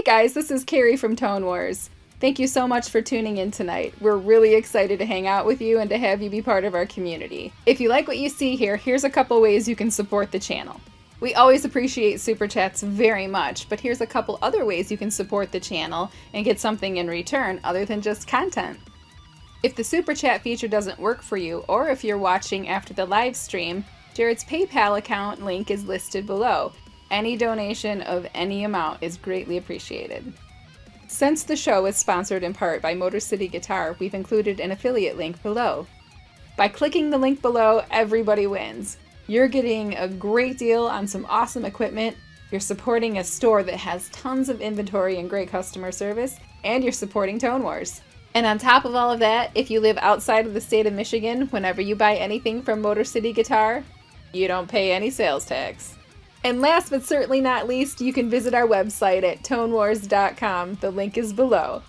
guys, this is Carrie from Tone Wars. Thank you so much for tuning in tonight. We're really excited to hang out with you and to have you be part of our community. If you like what you see here, here's a couple ways you can support the channel. We always appreciate Super Chats very much, but here's a couple other ways you can support the channel and get something in return other than just content. If the Super Chat feature doesn't work for you, or if you're watching after the live stream, Jarrod's PayPal account link is listed below. Any donation of any amount is greatly appreciated. Since the show is sponsored in part by Motor City Guitar, we've included an affiliate link below. By clicking the link below, everybody wins. You're getting a great deal on some awesome equipment, you're supporting a store that has tons of inventory and great customer service, and you're supporting Tone Wars. And on top of all of that, if you live outside of the state of Michigan, whenever you buy anything from Motor City Guitar, you don't pay any sales tax. And last but certainly not least, you can visit our website at tonewars.com. The link is below.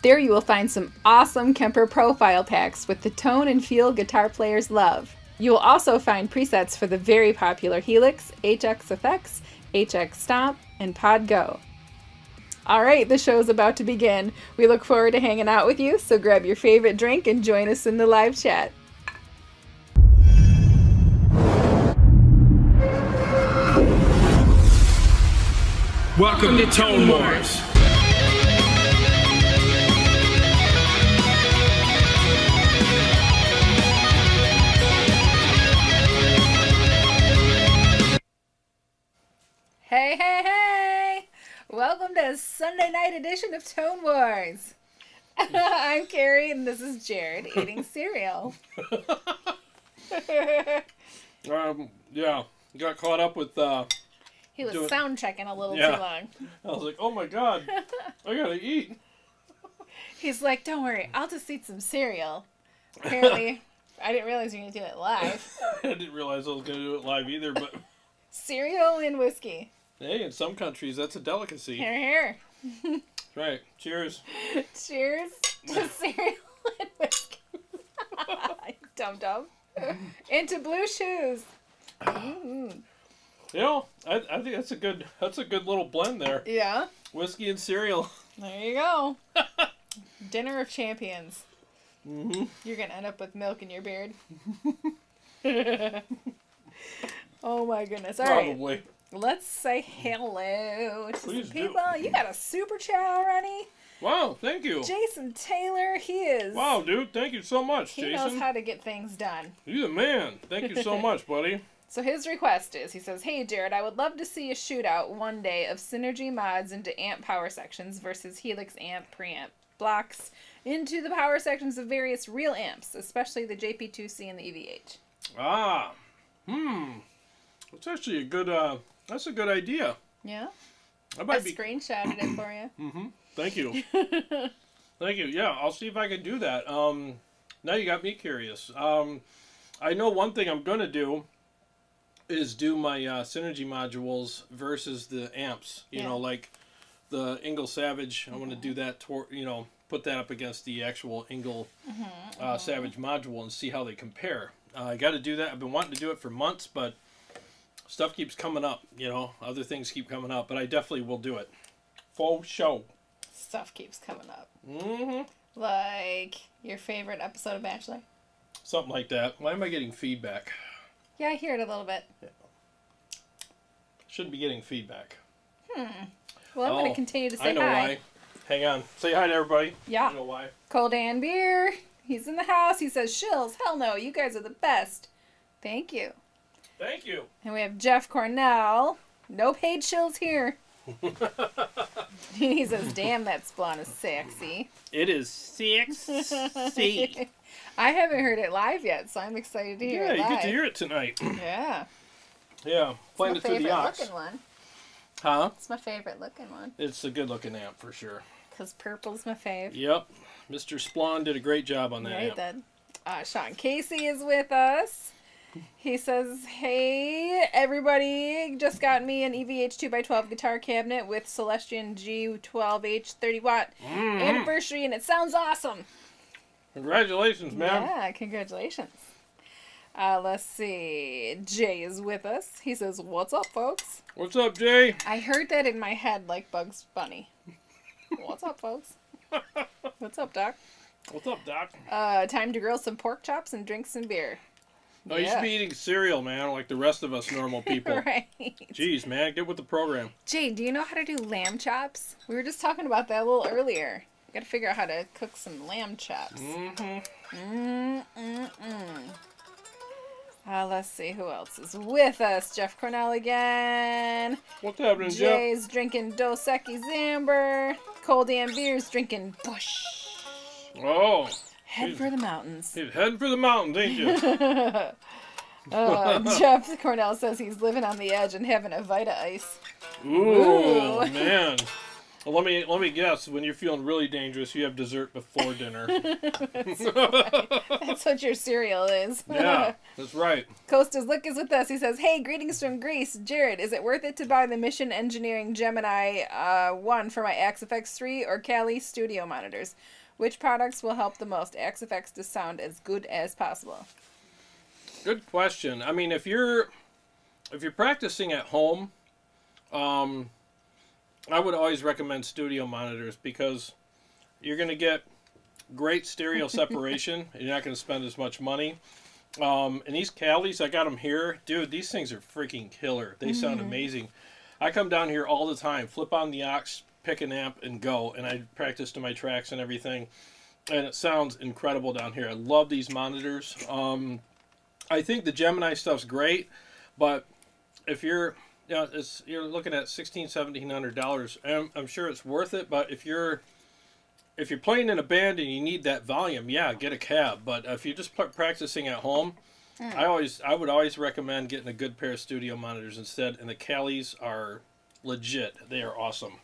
There you will find some awesome KEMPER profile packs with the tone and feel guitar players love. You will also find presets for the very popular HELIX, HX Effects, HX STOMP, and Pod Go. Alright, the show's about to begin. We look forward to hanging out with you, so grab your favorite drink and join us in the live chat. Welcome to Tone Wars. Hey, hey, hey! Welcome to a Sunday night edition of Tone Wars. I'm Carrie and this is Jarrod eating cereal. Yeah, got caught up with He was sound checking a little too long. I was like, oh my god, I gotta eat. He's like, don't worry, I'll just eat some cereal. Apparently, I didn't realize you were going to do it live. I didn't realize I was going to do it live either, but... Cereal and whiskey. Hey, in some countries, that's a delicacy. Here, here. Right. Cheers. Cheers to cereal and whiskey. Dum-dum. Into blue shoes. Mm. You know, I think that's a good little blend there. Yeah. Whiskey and cereal. There you go. Dinner of champions. Mm-hmm. You're going to end up with milk in your beard. Oh my goodness. All Probably. right. Let's say hello to Please some people. You got a super chat already? Wow, thank you. Jason Taylor, he is. Wow, dude, thank you so much, he Jason. knows how to get things done. You're the man. Thank you so much, buddy. So his request is, he says, hey Jarrod, I would love to see a shootout one day of Synergy mods into amp power sections versus Helix amp preamp blocks into the power sections of various real amps, especially the JP2C and the EVH. That's actually a good, that's a good idea. Yeah? I screenshotted it for you. Mm-hmm. Thank you. Thank you. Yeah, I'll see if I can do that. Now you got me curious. I know one thing I'm going to do is do my Synergy modules versus the amps. You know, like the Engel Savage. I want to do that, put that up against the actual Engel Savage module and see how they compare. I got to do that. I've been wanting to do it for months, but stuff keeps coming up. Other things keep coming up, but I definitely will do it. Full show. Stuff keeps coming up. Mm-hmm. Like your favorite episode of Bachelor? Something like that. Why am I getting feedback? Yeah, I hear it a little bit. Yeah. Shouldn't be getting feedback. Well, I'm going to continue to say hi. I know why. Hang on. Say hi to everybody. Yeah. I know why. Cold and Beer. He's in the house. He says, Shills, hell no, you guys are the best. Thank you. Thank you. And we have Jeff Cornell. No paid shills here. He says, damn, that Splawn is sexy. It is sexy. I haven't heard it live yet, so I'm excited to hear it live. Yeah, you get to hear it tonight. Yeah. Yeah, playing it through the aux. It's my favorite looking one. Huh? It's my favorite looking one. It's a good looking amp for sure. Because purple's my fave. Yep. Mr. Splawn did a great job on that amp. Yeah, he did. Sean Casey is with us. He says, hey, everybody, just got me an EVH 2x12 guitar cabinet with Celestion G12H 30-watt anniversary, and it sounds awesome. Congratulations, man. Yeah, congratulations. Let's see. Jay is with us. He says, "What's up, folks?" What's up, Jay? I heard that in my head like Bugs Bunny. What's up, folks? What's up, Doc? What's up, Doc? Time to grill some pork chops and drink some beer. No, you should be eating cereal, man, like the rest of us normal people. Right. Jeez, man, get with the program. Jay, do you know how to do lamb chops? We were just talking about that a little earlier. We gotta figure out how to cook some lamb chops. Let's see who else is with us. Jeff Cornell again. What's happening, Jay's drinking Dos Equis Amber. Cole Dan Beer's drinking Bush. Jeff? Oh. Head for the mountains. He's heading for the mountains, ain't you? Jeff Cornell says he's living on the edge and having a Vita Ice. Ooh, man. Well, let me guess. When you're feeling really dangerous, you have dessert before dinner. That's what your cereal is. Yeah, that's right. Costa's Look is with us. He says, "Hey, greetings from Greece. Jarrod, is it worth it to buy the Mission Engineering Gemini 1 for my AXFX 3 or Kali studio monitors? Which products will help the most? AXFX to sound as good as possible." Good question. I mean, if you're practicing at home, I would always recommend studio monitors because you're going to get great stereo separation. And you're not going to spend as much money. And these Kalis, I got them here. Dude, these things are freaking killer. They sound amazing. I come down here all the time, flip on the aux, pick an amp, and go. And I practice to my tracks and everything. And it sounds incredible down here. I love these monitors. I think the Gemini stuff's great, but if you're looking at $1,600-$1,700, I'm sure it's worth it. But if you're playing in a band and you need that volume, yeah, get a cab. But if you're just practicing at home, I would always recommend getting a good pair of studio monitors instead. And the Kalis are legit; they are awesome.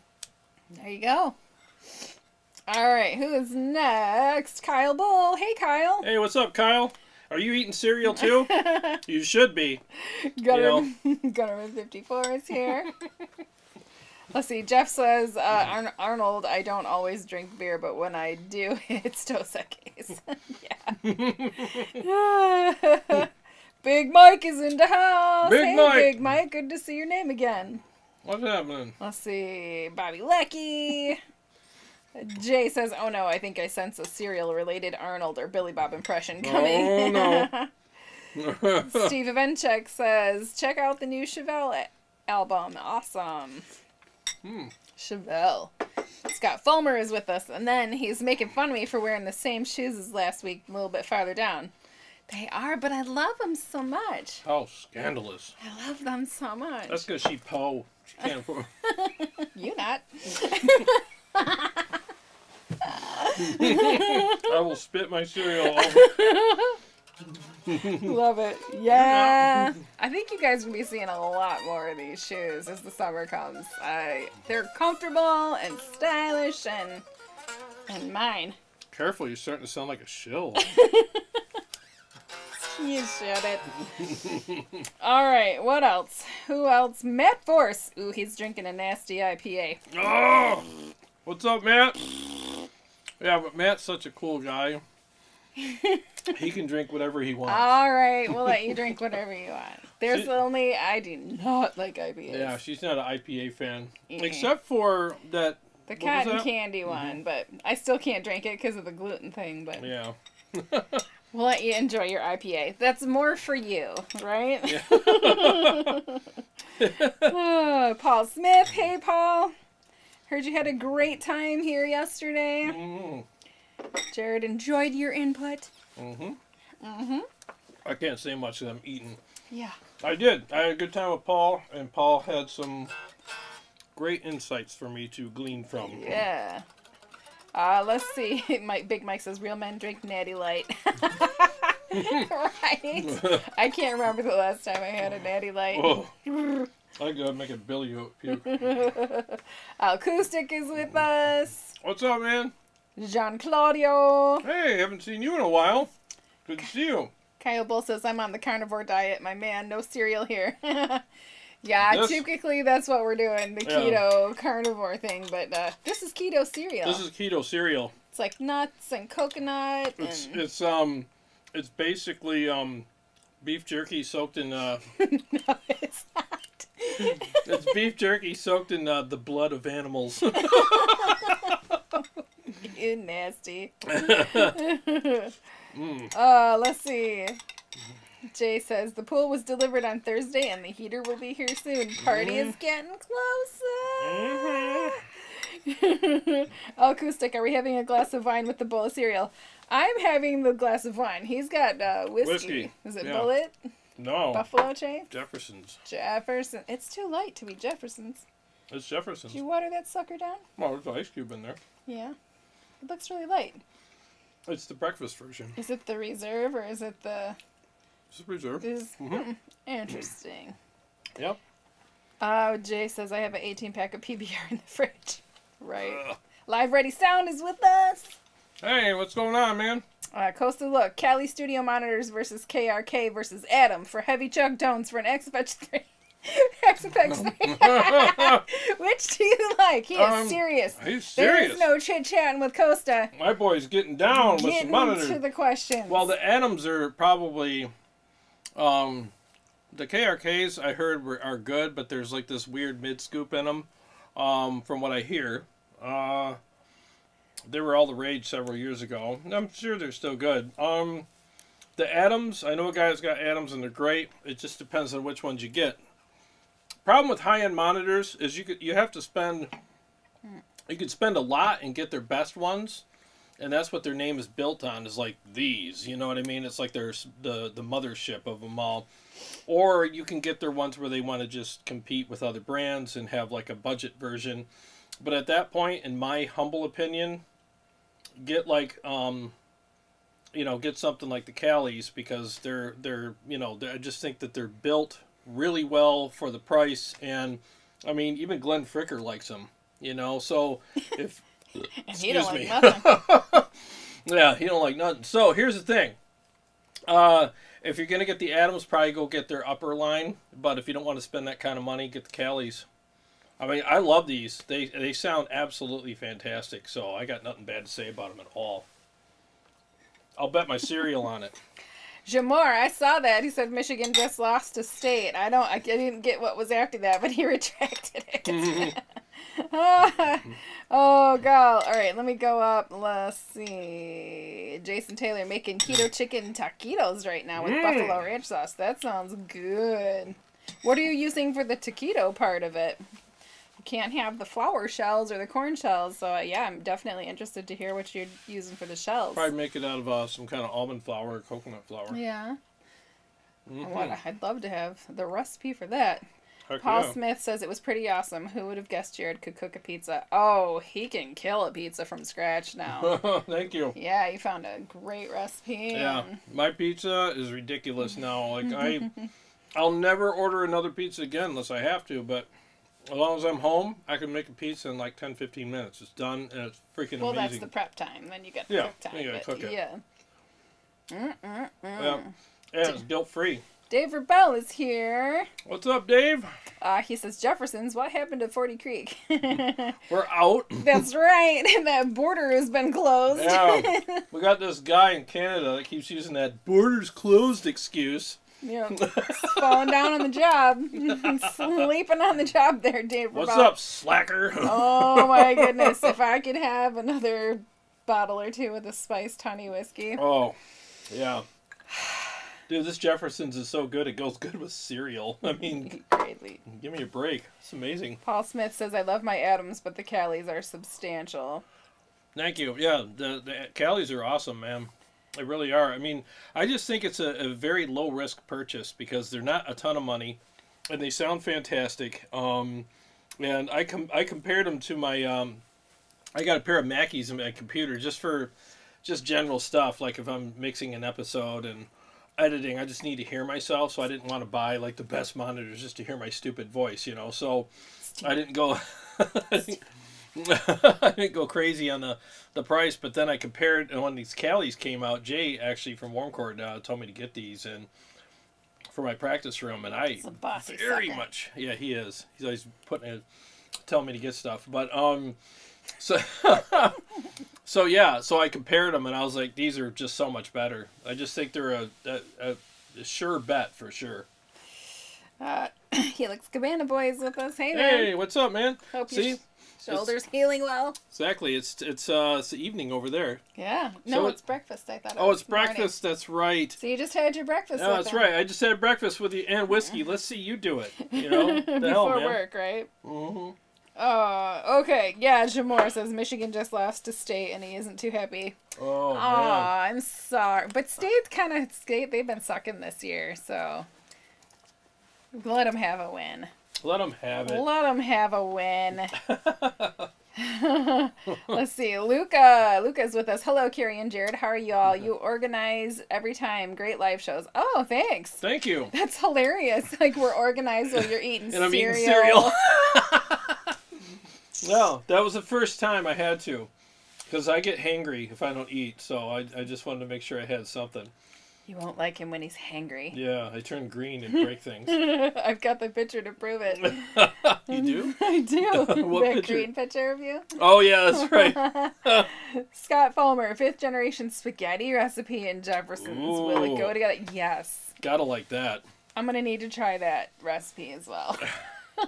There you go. All right, who is next? Kyle Bull. Hey, Kyle. Hey, what's up, Kyle? Are you eating cereal too? You should be. Gunnerman 54 is here. Let's see. Jeff says, Arnold, I don't always drink beer, but when I do, it's Dos Equis. Yeah. Big Mike is in the house. Big Mike, good to see your name again. What's happening? Let's see. Bobby Leckie. Jay says, "Oh no, I think I sense a cereal-related Arnold or Billy Bob impression coming." Oh no. Steve Evenchek says, "Check out the new Chevelle album. Awesome." Chevelle. Scott Fulmer is with us, and then he's making fun of me for wearing the same shoes as last week, a little bit farther down. They are, but I love them so much. Oh, scandalous. I love them so much. That's because she can't afford. You not. I will spit my cereal all over. Love it. Yeah. I think you guys will be seeing a lot more of these shoes as the summer comes. They're comfortable and stylish and mine. Careful, you're starting to sound like a shill. You shut it. All right, what else? Who else? Matt Force. Ooh, he's drinking a nasty IPA. Oh! What's up, Matt? Yeah, but Matt's such a cool guy. He can drink whatever he wants. All right, we'll let you drink whatever you want. I do not like IPAs. Yeah, she's not an IPA fan. Except for that... The cotton candy one, but I still can't drink it because of the gluten thing, but... Yeah. We'll let you enjoy your IPA. That's more for you, right? Yeah. Paul Smith. Hey, Paul. Heard you had a great time here yesterday. Jarrod enjoyed your input. I can't say much because I'm eating. Yeah. I did. I had a good time with Paul, and Paul had some great insights for me to glean from. Yeah. Let's see. Big Mike says, "Real men drink Natty Light." Right? I can't remember the last time I had a Natty Light. Oh. I gotta make a Billy puke. Acoustic is with us. What's up, man? Jean Claudio. Hey, haven't seen you in a while. Good to see you. Kyle Bull says, "I'm on the carnivore diet, my man. No cereal here." Yeah, typically that's what we're doing, the keto carnivore thing. But this is keto cereal. This is keto cereal. It's like nuts and coconut. It's basically beef jerky soaked in. No, it's not. It's beef jerky soaked in the blood of animals. You nasty. Mm. Let's see. Jay says the pool was delivered on Thursday and the heater will be here soon. Party is getting closer. Acoustic, are we having a glass of wine with the bowl of cereal? I'm having the glass of wine. He's got whiskey. Is it Bullet? No. Buffalo Trace? Jefferson's. Jefferson. It's too light to be Jefferson's. It's Jefferson's. Did you water that sucker down? Oh, there's an ice cube in there. Yeah. It looks really light. It's the breakfast version. Is it the reserve or is it the... It's a reserve. Interesting. Yep. Jay says I have an 18-pack of PBR in the fridge. Right. Live Ready Sound is with us. Hey, what's going on, man? Coastal Look. Cali Studio Monitors versus KRK versus Adam for heavy chug tones for an XFX 3. XFX 3. Which do you like? He is serious. He's serious. There's no chit-chatting with Costa. My boy's getting down with some monitors. Getting to the questions. Well, the Adams are probably... the KRKs I heard are good, but there's like this weird mid-scoop in them, from what I hear. They were all the rage several years ago. I'm sure they're still good. The Adams, I know a guy that's got Adams and they're great. It just depends on which ones you get. Problem with high-end monitors is you have to spend... You could spend a lot and get their best ones. And that's what their name is built on, is like these. You know what I mean? It's like there's the mothership of them all. Or you can get their ones where they want to just compete with other brands and have like a budget version. But at that point, in my humble opinion, get like, get something like the Calis, because they're I just think that they're built really well for the price. And, I mean, even Glenn Fricker likes them, so if... And he don't like nothing. Yeah, he don't like nothing. So here's the thing. If you're gonna get the Adams, probably go get their upper line. But if you don't want to spend that kind of money, get the Calis. I mean, I love these. They sound absolutely fantastic. So I got nothing bad to say about them at all. I'll bet my cereal on it. Jamor, I saw that. He said Michigan just lost to State. I didn't get what was after that, but he retracted it. Oh, God. All right, let me go up. Let's see. Jason Taylor making keto chicken taquitos right now with buffalo ranch sauce. That sounds good. What are you using for the taquito part of it? You can't have the flour shells or the corn shells. So, yeah, I'm definitely interested to hear what you're using for the shells. Probably make it out of some kind of almond flour or coconut flour. Yeah. I'd love to have the recipe for that. Paul Smith says it was pretty awesome. Who would have guessed Jarrod could cook a pizza? Oh, he can kill a pizza from scratch now. Thank you. Yeah, you found a great recipe. Yeah, my pizza is ridiculous now. Like I'll never order another pizza again unless I have to, but as long as I'm home, I can make a pizza in like 10-15 minutes. It's done, and it's freaking amazing. Well, that's the prep time. Then you got the cook time. Yeah, you gotta cook it. Yeah. Yeah, it's guilt-free. Dave Rebell is here. What's up, Dave? He says, Jefferson's, what happened to 40 Creek? We're out. That's right. That border has been closed. Yeah. We got this guy in Canada that keeps using that border's closed excuse. Yeah. Falling down on the job. Sleeping on the job there, Dave Rebell. What's up, slacker? Oh, my goodness. If I could have another bottle or two of the spiced honey whiskey. Oh, yeah. Dude, this Jefferson's is so good, it goes good with cereal. I mean, greatly. Give me a break. It's amazing. Paul Smith says, I love my Adams, but the Calis are substantial. Thank you. Yeah, the Calis are awesome, man. They really are. I mean, I just think it's a very low-risk purchase because they're not a ton of money, and they sound fantastic. And I compared them to my... I got a pair of Mackeys in my computer just for general stuff, like if I'm mixing an episode and editing, I just need to hear myself, so I didn't want to buy like the best monitors just to hear my stupid voice, so I didn't go I didn't go crazy on the price, but then I compared, and when these Calis came out, Jay actually from Warmcord told me to get these and for my practice room, and I very much, yeah, he is. He's always telling me to get stuff, but so I compared them, and I was like, these are just so much better. I just think they're a sure bet for sure. Helix Cabana Boys with us. Hey, man. Hey, what's up, man? Hope See? your shoulder's healing well. Exactly. It's the evening over there. Yeah. So No, it's breakfast. I thought it Oh, was it's breakfast. morning. That's right. So you just had your breakfast. Yeah, that's right. I just had breakfast with you and whiskey. Let's see you do it. You know, the hell, Before man. work, right? Mm-hmm. Okay. Yeah, Jamor says Michigan just lost to State and he isn't too happy. Oh, man. I'm sorry. But State they've been sucking this year, so let them have a win. Let them have it. Let them have a win. Let's see. Luca's with us. Hello, Carrie and Jared. How are y'all? You organize every time. Great live shows. Oh, thanks. Thank you. That's hilarious. Like we're organized while you're eating And I'm cereal. eating cereal. No, that was the first time I had to. Because I get hangry if I don't eat. So I just wanted to make sure I had something. You won't like him when he's hangry. Yeah, I turn green and break things. I've got the picture to prove it. You do? I do. What that picture? green picture of you. Oh, yeah, that's right. Scott Fulmer, 5th generation spaghetti recipe in Jefferson's. Will it go Ooh. together? Yes. Gotta like that. I'm going to need to try that recipe as well.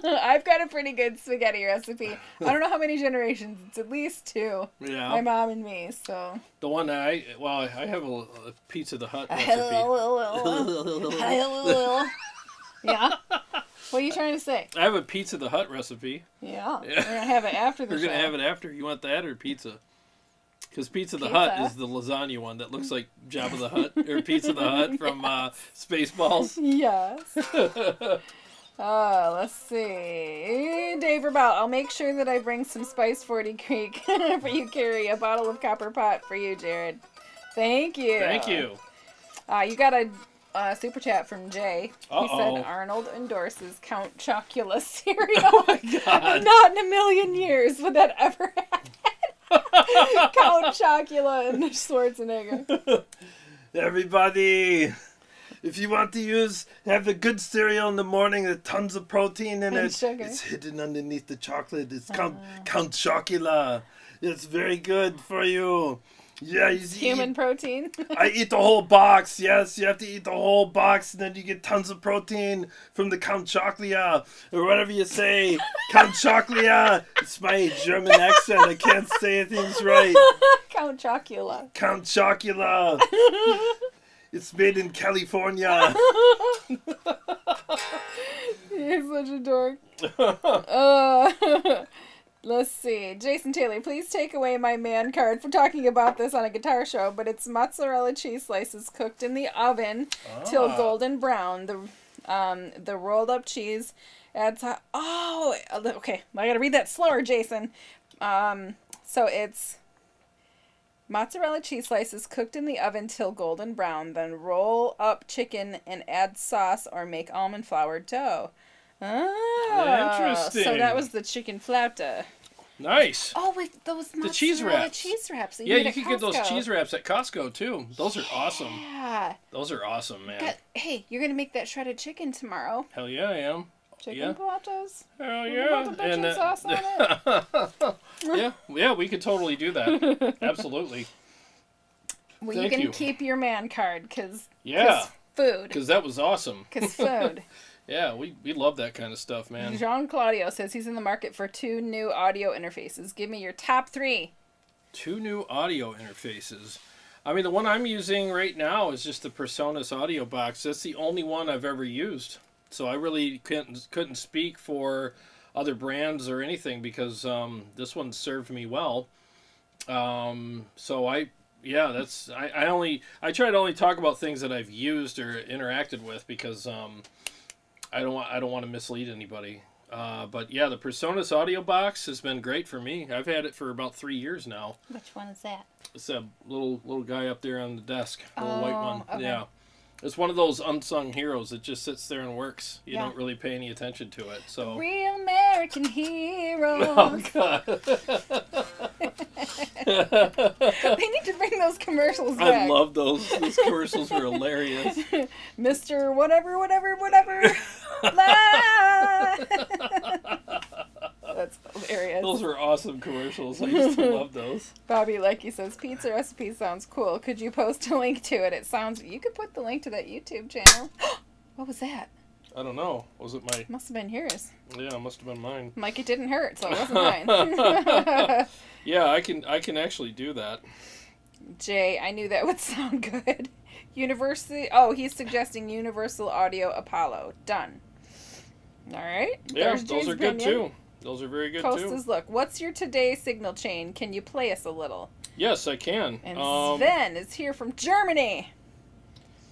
I've got a pretty good spaghetti recipe. I don't know how many generations. It's at least 2. Yeah. My mom and me, so. The one that I have a Pizza the Hut recipe. Yeah? What are you trying to say? I have a Pizza the Hut recipe. Yeah. We're going to have it after the We're show. going to have it after. You want that or pizza? Because Pizza the Pizza? Hut is the lasagna one that looks like Jabba the Hutt, or Pizza the Hut from Spaceballs. Yes. Let's see. Dave Rabout, I'll make sure that I bring some Spice 40 Creek for you, Carrie. A bottle of Copper Pot for you, Jared. Thank you. Thank you. You got a super chat from Jay. Uh-oh. He said Arnold endorses Count Chocula cereal. Oh my God. Not in a million years would that ever happen. Count Chocula and Schwarzenegger. Everybody, if you want to have the good cereal in the morning with tons of protein in And it, sugar. it's hidden underneath the chocolate. It's Count Chocula. It's very good for you. Yeah, you Human protein. I eat the whole box. Yes, you have to eat the whole box, and then you get tons of protein from the Count Chocula, or whatever you say. Count Chocula. It's my German accent. I can't say things right. Count Chocula. Count Chocula. It's made in California. You're such a dork. Let's see. Jason Taylor, please take away my man card for talking about this on a guitar show, but it's mozzarella cheese slices cooked in the oven till golden brown. The rolled up cheese adds okay. I gotta read that slower, Jason. So it's mozzarella cheese slices cooked in the oven till golden brown, then roll up chicken and add sauce or make almond flour dough. Interesting. So that was the chicken flauta. Nice. Oh, wait, those The cheese wraps. cheese wraps. That Yeah, get you at can get those Costco. cheese wraps at Costco too. Those are awesome. Yeah. Those are awesome, man. Hey, you're gonna make that shredded chicken tomorrow. Hell yeah, I am. Chicken flautas. Hell With yeah. a bunch of sauce on it. yeah, we could totally do that. Absolutely. Well, Thank you can you. keep your man card because food. Because that was awesome. Because food. Yeah, we love that kind of stuff, man. Jean Claudio says he's in the market for 2 new audio interfaces. Give me your top 3. 2 new audio interfaces. I mean, the one I'm using right now is just the Personas audio box. That's the only one I've ever used. So I really couldn't speak for other brands or anything because this one served me well. So I try to only talk about things that I've used or interacted with because I don't want to mislead anybody. But yeah, the Personas audio box has been great for me. I've had it for about 3 years now. Which one is that? It's a little guy up there on the desk, little white one. Okay. Yeah. It's one of those unsung heroes that just sits there and works. You Yeah. don't really pay any attention to it. So. Real American heroes. Oh God. They need to bring those commercials back. I love those. Those commercials were hilarious. Mr. Whatever. Blah. That's hilarious. Those were awesome commercials. commercials. I used to love those. Bobby Lecky says, pizza recipe sounds cool. Could you post a link to it? It sounds... You could put the link to that YouTube channel. What was that? I don't know. Was it my... Must have been yours. Yeah, it must have been mine. Like, it didn't hurt, so it wasn't mine. Yeah, I can actually do that. Jay, I knew that would sound good. Oh, he's suggesting Universal Audio Apollo. Done. All right. Yeah, There's those Jay's are good opinion. too. Those are very good Coast too. says, look, what's your today signal chain? Can you play us a little? Yes, I can. And Sven is here from Germany.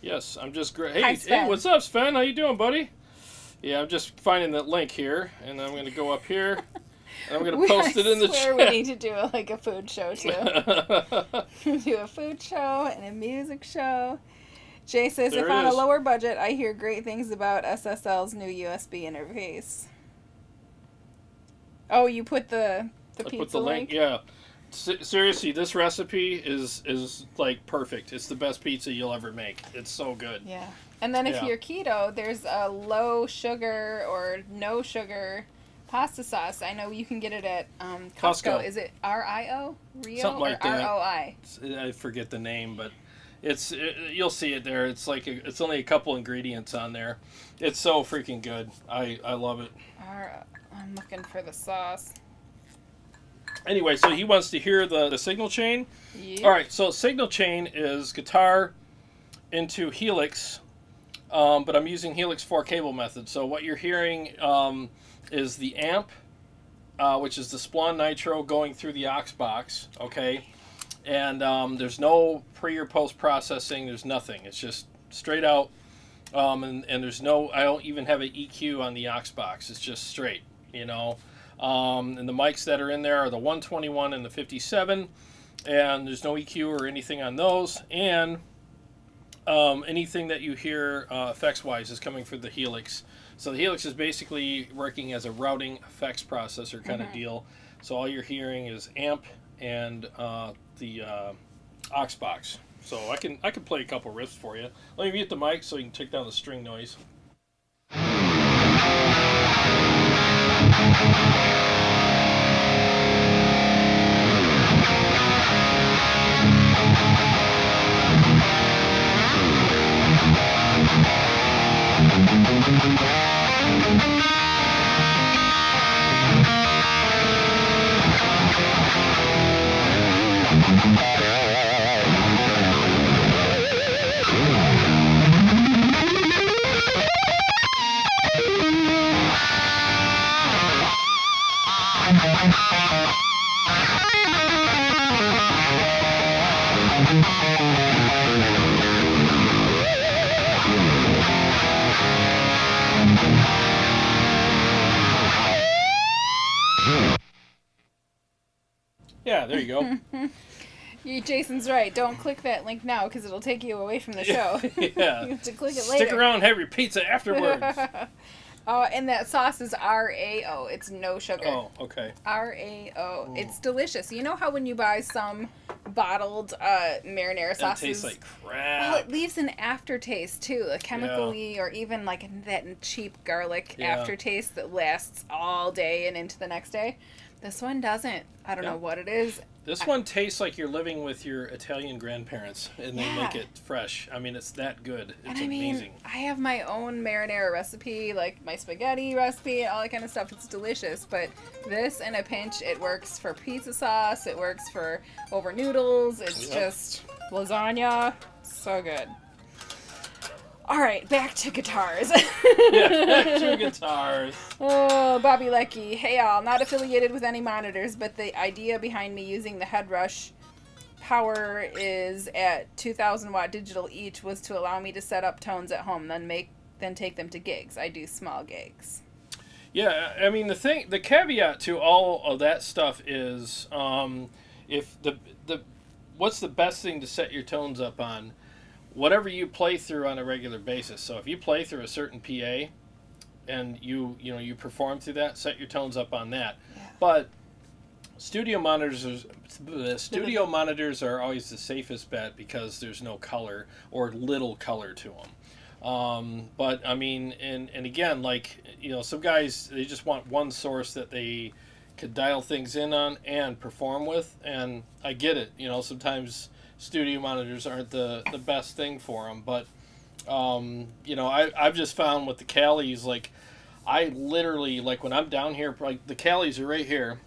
Yes, I'm just great. Hi, Hey, Sven. hey, what's up, Sven? How you doing, buddy? Yeah, I'm just finding that link here, and I'm going to go up here, and I'm going to post it in the chat. We need to do a food show too. Do a food show and a music show. Jay says, There if it on a is. lower budget, I hear great things about SSL's new USB interface. Oh, you put the pizza Put the link. link? Yeah. Seriously, this recipe is like perfect. It's the best pizza you'll ever make. It's so good. Yeah. And then if Yeah. you're keto, there's a low sugar or no sugar pasta sauce. I know you can get it at Costco. Costco. Is it RIO? Rio? Something like or that. ROI? I forget the name, but you'll see it there. It's like it's only a couple ingredients on there. It's so freaking good. I love it. I'm looking for the sauce. Anyway, so he wants to hear the signal chain. Yep. All right, so signal chain is guitar into HELIX, but I'm using HELIX 4 cable method. So what you're hearing is the amp, which is the Splawn Nitro going through the aux box, okay? And there's no pre or post processing. There's nothing. It's just straight out, and there's no. I don't even have an EQ on the aux box. It's just straight, you know. And the mics that are in there are the 121 and the 57, and there's no EQ or anything on those. And anything that you hear effects-wise is coming from the HELIX. So the HELIX is basically working as a routing effects processor kind of deal. So all you're hearing is amp and the aux box. So I can play a couple riffs for you. Let me mute the mic so you can take down the string noise. Yeah, there you go. Jason's right. Don't click that link now because it'll take you away from the show. Yeah. You have to click it later. Stick around and have your pizza afterwards. And that sauce is RAO. It's no sugar. Oh, okay. RAO. It's delicious. You know how when you buy some bottled marinara It sauces, tastes like well, crap. it leaves an aftertaste too, a chemically or even like that cheap garlic aftertaste that lasts all day and into the next day. This one doesn't. I don't know what it is. This one tastes like you're living with your Italian grandparents, and they make it fresh. I mean, it's that good. It's amazing. I have my own marinara recipe, like my spaghetti recipe, all that kind of stuff. It's delicious, but this in a pinch, it works for pizza sauce. It works for over noodles. It's just lasagna. So good. All right, back to guitars. Back to guitars. Oh, Bobby Lecky. Hey, all. Not affiliated with any monitors, but the idea behind me using the Headrush power is at 2,000 watt digital each was to allow me to set up tones at home, then take them to gigs. I do small gigs. Yeah, I mean the caveat to all of that stuff is if what's the best thing to set your tones up on? Whatever you play through on a regular basis. So if you play through a certain PA and you perform through that, set your tones up on that. Yeah. But studio monitors are always the safest bet because there's no color or little color to them. But I mean, and again, like, some guys, they just want one source that they could dial things in on and perform with. And I get it. You know, sometimes studio monitors aren't the best thing for them. But, you know, I've just found with the Calis, like, I literally, like, when I'm down here, like, the Calis are right here,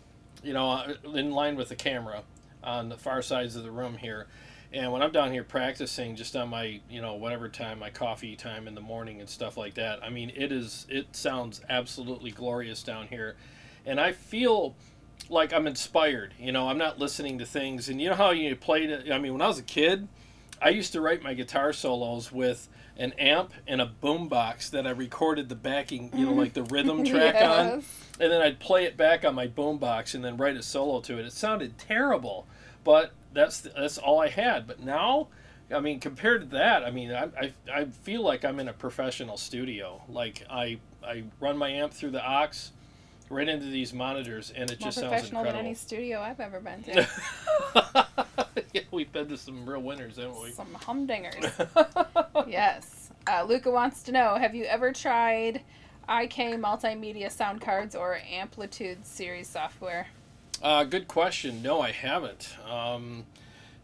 you know, in line with the camera on the far sides of the room here. And when I'm down here practicing just on my, you know, whatever time, my coffee time in the morning and stuff like that, I mean, it sounds absolutely glorious down here. And I feel like I'm inspired. You know, I'm not listening to things. And you know how you played it? I mean, when I was a kid, I used to write my guitar solos with an amp and a boombox that I recorded the backing, you know, like the rhythm track on. And then I'd play it back on my boombox and then write a solo to it. It sounded terrible, but that's all I had. But now, I mean, compared to that, I mean, I feel like I'm in a professional studio. Like I run my amp through the aux right into these monitors, and it just sounds incredible. More professional than any studio I've ever been to. Yeah, we've been to some real winners, haven't we? Some humdingers. Yes. Luca wants to know, have you ever tried IK multimedia sound cards or Amplitude series software? Good question. No, I haven't.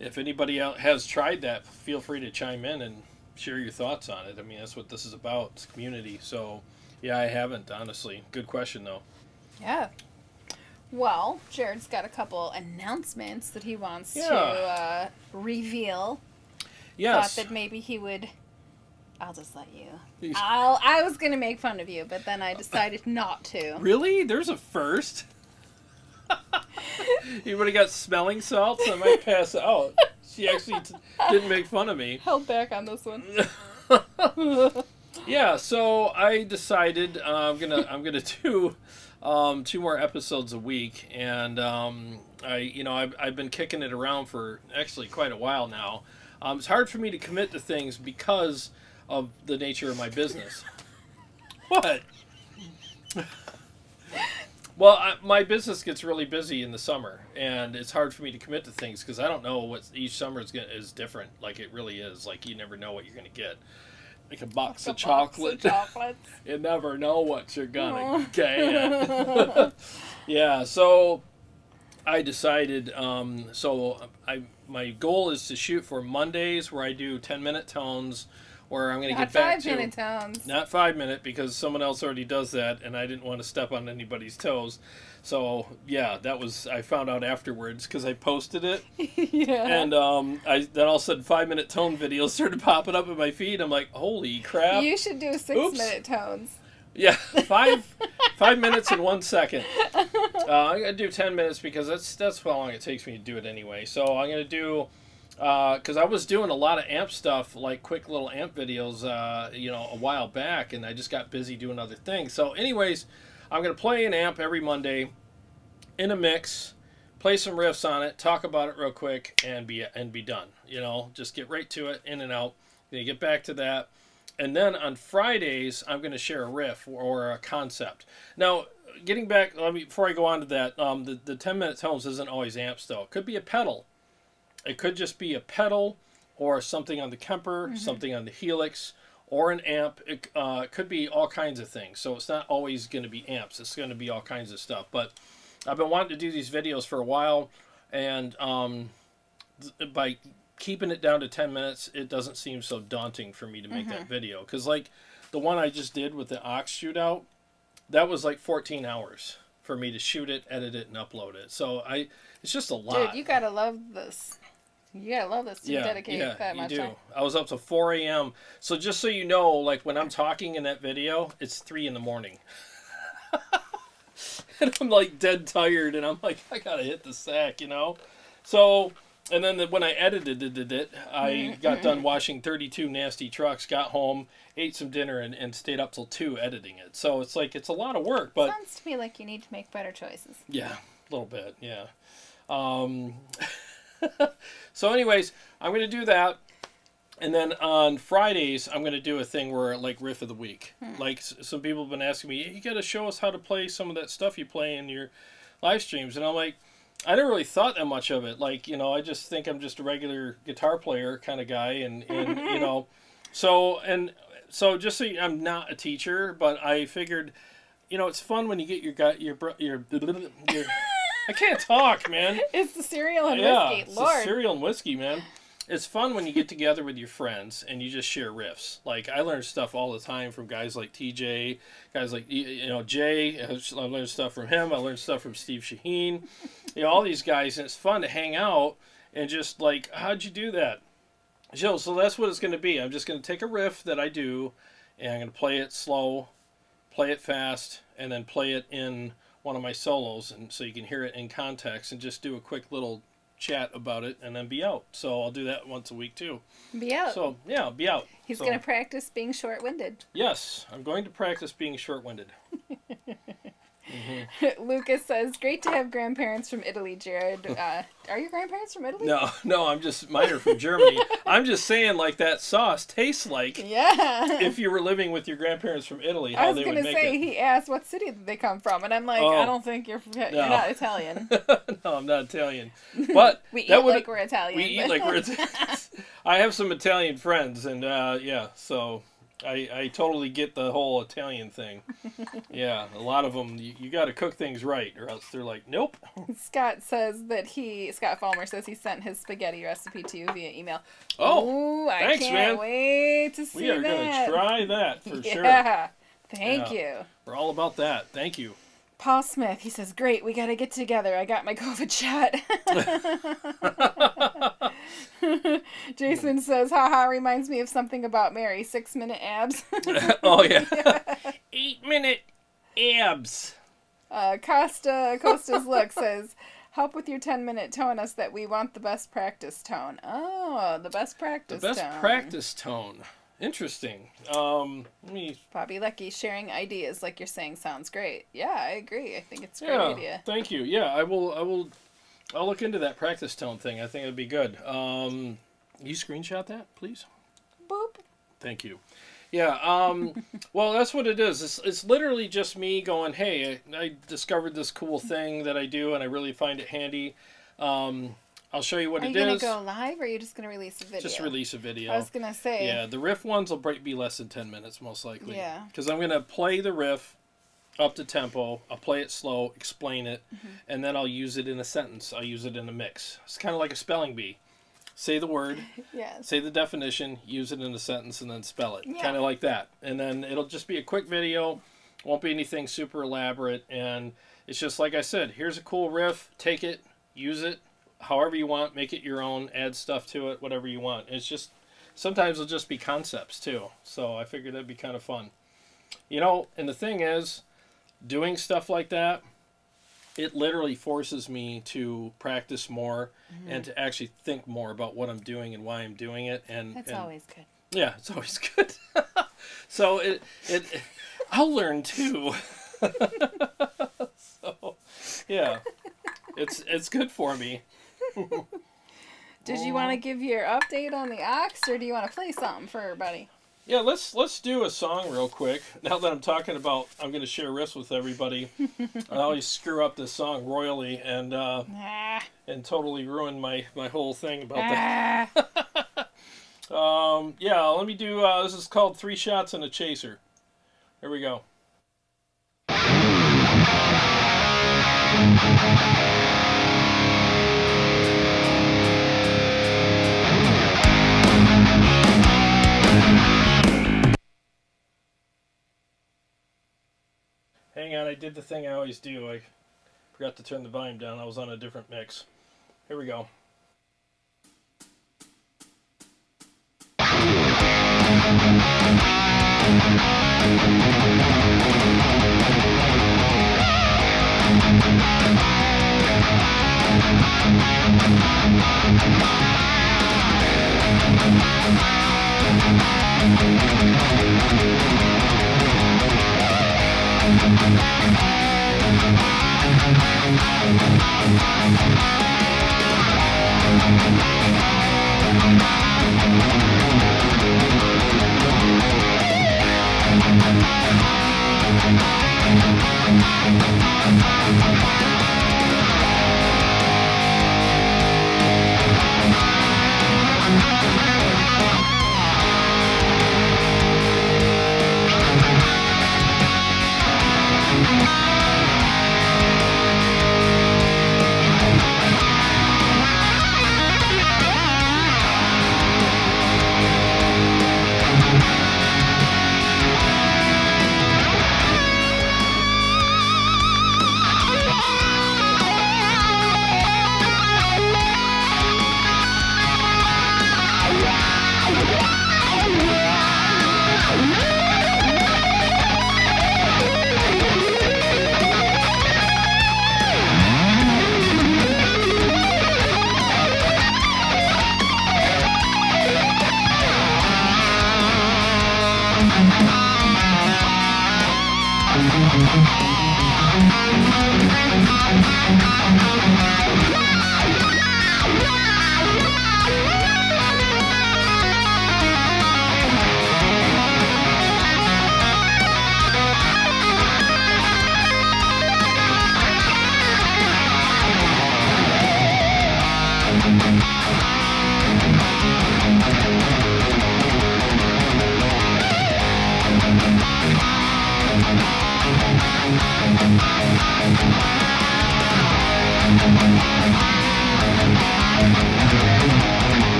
If anybody else has tried that, feel free to chime in and share your thoughts on it. I mean, that's what this is about. It's community. So, yeah, I haven't, honestly. Good question, though. Yeah. Well, Jared's got a couple announcements that he wants to reveal. Yes. Thought that maybe he would... I'll just let you. I was going to make fun of you, but then I decided not to. Really? There's a first? You would have got smelling salts? I might pass out. She actually didn't make fun of me. Held back on this one. Yeah, so I decided I'm gonna do 2 more episodes a week, and I've been kicking it around for actually quite a while now. It's hard for me to commit to things because of the nature of my business. What? Well, my business gets really busy in the summer, and it's hard for me to commit to things because I don't know what each summer is different. Like, it really is. Like, you never know what you're going to get. Like a box of chocolate. You never know what you're going to get. Yeah, so I decided, my goal is to shoot for Mondays where I do 10-minute tones, where I'm going to get back to... Not 5-minute tones. Not 5-minute, because someone else already does that, and I didn't want to step on anybody's toes. So, yeah, that was... I found out afterwards, because I posted it. Yeah. And then all of a sudden, 5-minute tone videos started popping up in my feed. I'm like, holy crap. You should do 6-minute tones. Yeah, 5 minutes and 1 second. I'm going to do 10 minutes, because that's how long it takes me to do it anyway. So I'm going to do... because I was doing a lot of amp stuff, like quick little amp videos, a while back, and I just got busy doing other things. So anyways, I'm going to play an amp every Monday in a mix, play some riffs on it, talk about it real quick, and be done. You know, just get right to it, in and out. Then get back to that. And then on Fridays, I'm going to share a riff or a concept. Now, getting back, before I go on to that, the 10-minute tones isn't always amps, though. It could be a pedal. It could just be a pedal or something on the KEMPER, something on the HELIX, or an amp. It could be all kinds of things. So it's not always going to be amps. It's going to be all kinds of stuff. But I've been wanting to do these videos for a while, and by keeping it down to 10 minutes, it doesn't seem so daunting for me to make that video. Because like the one I just did with the aux shootout, that was like 14 hours for me to shoot it, edit it, and upload it. So it's just a lot. Dude, you gotta love this. You gotta love this to dedicate that much time. I was up to 4 a.m. So just so you know, like when I'm talking in that video, it's 3 in the morning. And I'm like dead tired, and I'm like, I gotta hit the sack, you know? So, and then when I edited it, I got done washing 32 nasty trucks, got home, ate some dinner, and stayed up till 2 editing it. So it's like, it's a lot of work, but... Sounds to me like you need to make better choices. Yeah, a little bit, yeah. So anyways, I'm going to do that. And then on Fridays, I'm going to do a thing where, like, riff of the week. Like, some people have been asking me, you got to show us how to play some of that stuff you play in your live streams. And I'm like, I never really thought that much of it. Like, you know, I just think I'm just a regular guitar player kind of guy. And you know, so just so I'm not a teacher, but I figured you know, it's fun when you get your I can't talk, man. It's the cereal and Yeah, whiskey. it's Lord. the cereal and whiskey, man. It's fun when you get together with your friends and you just share riffs. Like, I learn stuff all the time from guys like TJ, guys like, you know, Jay. I learned stuff from him. I learned stuff from Steve Shaheen. You know, all these guys, and it's fun to hang out and just like, how'd you do that? So that's what it's going to be. I'm just going to take a riff that I do, and I'm going to play it slow, play it fast, and then play it in one of my solos, and so you can hear it in context, and just do a quick little chat about it, and then be out. So I'll do that once a week too. Be out. So yeah, be out. He's going to practice being short-winded. Yes, I'm going to practice being short-winded. Mm-hmm. Lucas says, great to have grandparents from Italy, Jarrod. Are your grandparents from Italy? No, mine are from Germany. I'm just saying, like, that sauce tastes like if you were living with your grandparents from Italy, how they would make it. I was going to say, he asked what city did they come from, and I'm like, I don't think you're not Italian. No, I'm not Italian. But we eat like we're Italian. We eat like we're Italian. I have some Italian friends, and yeah, so I totally get the whole Italian thing. Yeah, a lot of them, you got to cook things right, or else they're like, nope. Scott Fulmer says he sent his spaghetti recipe to you via email. Oh, thanks, I man. can't wait to see that. We are going to try that for sure. Yeah, thank you. We're all about that. Thank you. Paul Smith, he says, great, we got to get together. I got my COVID shot. Jason says, haha, reminds me of something about Mary. 6-minute abs. Oh, yeah. 8-minute abs. Costa's Look says, help with your 10-minute tone us that we want the best practice tone. Oh, the best practice tone. The best practice tone. Interesting. Bobby Lecky sharing ideas like you're saying sounds great. Yeah, I agree. I think it's a great idea. Thank you. Yeah, I'll look into that practice tone thing. I think it'd be good. You screenshot that, please? Boop. Thank you. Yeah, well, that's what it is. It's literally just me going, hey, I discovered this cool thing that I do, and I really find it handy. I'll show you what it is. Are you going to go live, or are you just going to release a video? Just release a video. I was going to say. Yeah, the riff ones will be less than 10 minutes, most likely. Yeah. Because I'm going to play the riff up to tempo. I'll play it slow, explain it, and then I'll use it in a sentence. I'll use it in a mix. It's kind of like a spelling bee. Say the word, say the definition, use it in a sentence, and then spell it. Yeah. Kind of like that. And then it'll just be a quick video. Won't be anything super elaborate. And it's just like I said, here's a cool riff. Take it, use it however you want. Make it your own. Add stuff to it, whatever you want. It's just, sometimes it'll just be concepts too. So I figured that'd be kind of fun. You know, and the thing is, doing stuff like that, it literally forces me to practice more and to actually think more about what I'm doing and why I'm doing it. And that's always good. Yeah, it's always good. So it I'll learn too. So yeah, it's good for me. Did you want to give your update on the Ox, or do you want to play something for everybody? Yeah, let's do a song real quick. Now that I'm talking about, I'm going to share riffs with everybody. I always screw up this song royally and totally ruin my whole thing about that. Yeah, let me do. This is called 3 Shots and a Chaser. Here we go. Hang on, I did the thing I always do. I forgot to turn the volume down. I was on a different mix. Here we go.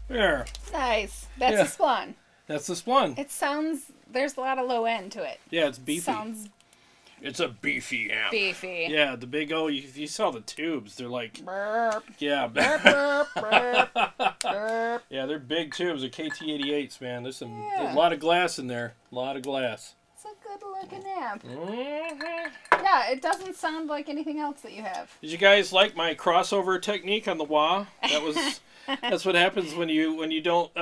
There. Nice. That's Yeah. a Splawn. That's the Splawn. It sounds, there's a lot of low end to it. Yeah, it's beefy. Sounds It's a beefy amp. beefy. Yeah, the big O, you saw the tubes. They're like, Burp, yeah. burp, burp, burp, burp. Yeah, they're big tubes. They're KT88s, man. There's Yeah. there's a lot of glass in there. A lot of glass. It's a good looking amp. Mm-hmm. Yeah, it doesn't sound like anything else that you have. Did you guys like my crossover technique on the wah? That was that's what happens when you don't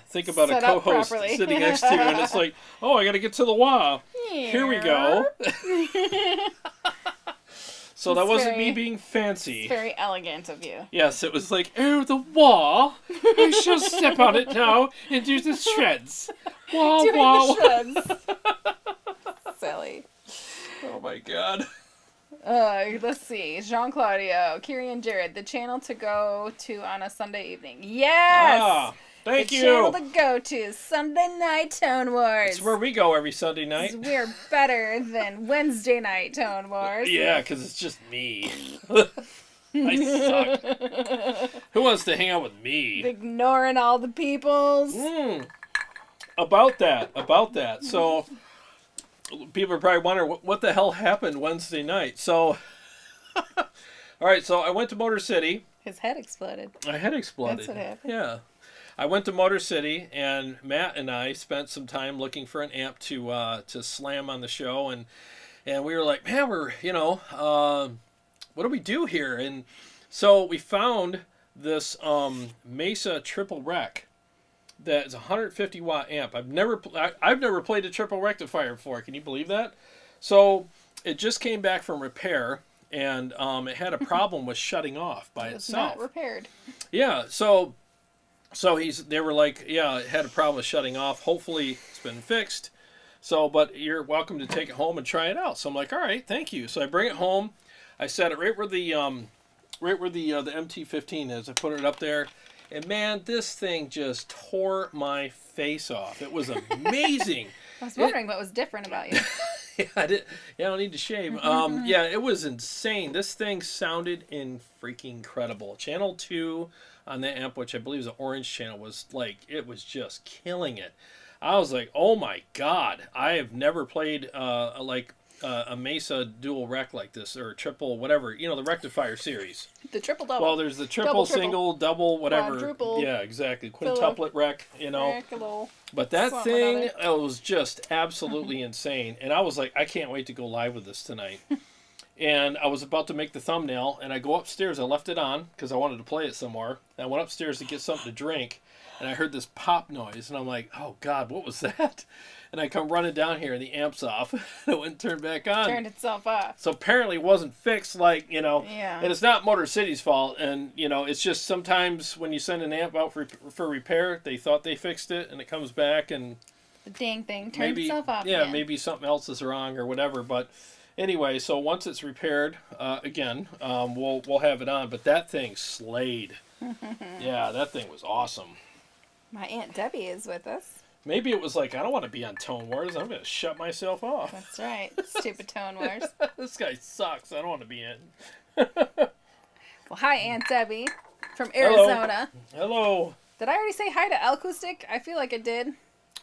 think about Set a up co-host properly. sitting next to you, and it's like, oh, I got to get to the wah. Here we go. So that It's wasn't me very- being fancy. It's very elegant of you. Yes, it was like, oh, the wah. I shall step on it now and do the shreds. Wah, Doing wah. the shreds. Silly. Oh my god. Let's see. Jean Claudio, Kiri and Jarrod, the channel to go to on a Sunday evening. Yes! Ah, thank the you. channel to go to Sunday Night Tone Wars. It's where we go every Sunday night. We're better than Wednesday Night Tone Wars. Yeah, because it's just me. I suck. Who wants to hang out with me? Ignoring all the peoples. About that. So, people are probably wondering, what the hell happened Wednesday night? So, all right, so I went to Motor City. His head exploded. My head exploded. That's what happened. Yeah. I went to Motor City, and Matt and I spent some time looking for an amp to slam on the show, and we were like, man, we're, what do we do here? And so we found this Mesa triple rec that is a 150 watt amp. I've never played a triple rectifier before. Can you believe that? So it just came back from repair, and it had a problem with shutting off by It was itself. not repaired. Yeah, so they were like, yeah, it had a problem with shutting off. Hopefully it's been fixed. So, but you're welcome to take it home and try it out. So I'm like, all right, thank you. So I bring it home. I set it right where the MT15 is. I put it up there, and man, this thing just tore my face off. It was amazing. I was wondering what was different about you. I don't need to shave. Yeah, it was insane. This thing sounded freaking incredible. Channel 2 on that amp, which I believe is an orange channel, was like, it was just killing it. I was like, oh my god, I have never played a Mesa dual rec like this, or triple whatever, the rectifier series. The triple double. Well, there's the triple, Double, single, double, whatever. Quadruple. Yeah, exactly. Quintuplet rec, Miracle. But that Something thing, or it was just absolutely insane. And I was like, I can't wait to go live with this tonight. And I was about to make the thumbnail, and I go upstairs. I left it on because I wanted to play it some more. And I went upstairs to get something to drink, and I heard this pop noise, and I'm like, oh god, what was that? And I come running down here, and the amp's off. It wouldn't turn back on. Turned itself off. So apparently it wasn't fixed, Yeah. and it's not Motor City's fault. And, it's just sometimes when you send an amp out for repair, they thought they fixed it, and it comes back, and The dang thing turned itself off. yeah, again. maybe something else is wrong or whatever. But anyway, so once it's repaired, again, we'll have it on. But that thing slayed. Yeah, that thing was awesome. My Aunt Debbie is with us. Maybe it was like, I don't want to be on Tone Wars. I'm going to shut myself off. That's right. Stupid Tone Wars. This guy sucks. I don't want to be in. Well, hi, Aunt Debbie from Arizona. Hello. Did I already say hi to Acoustic? I feel like I did.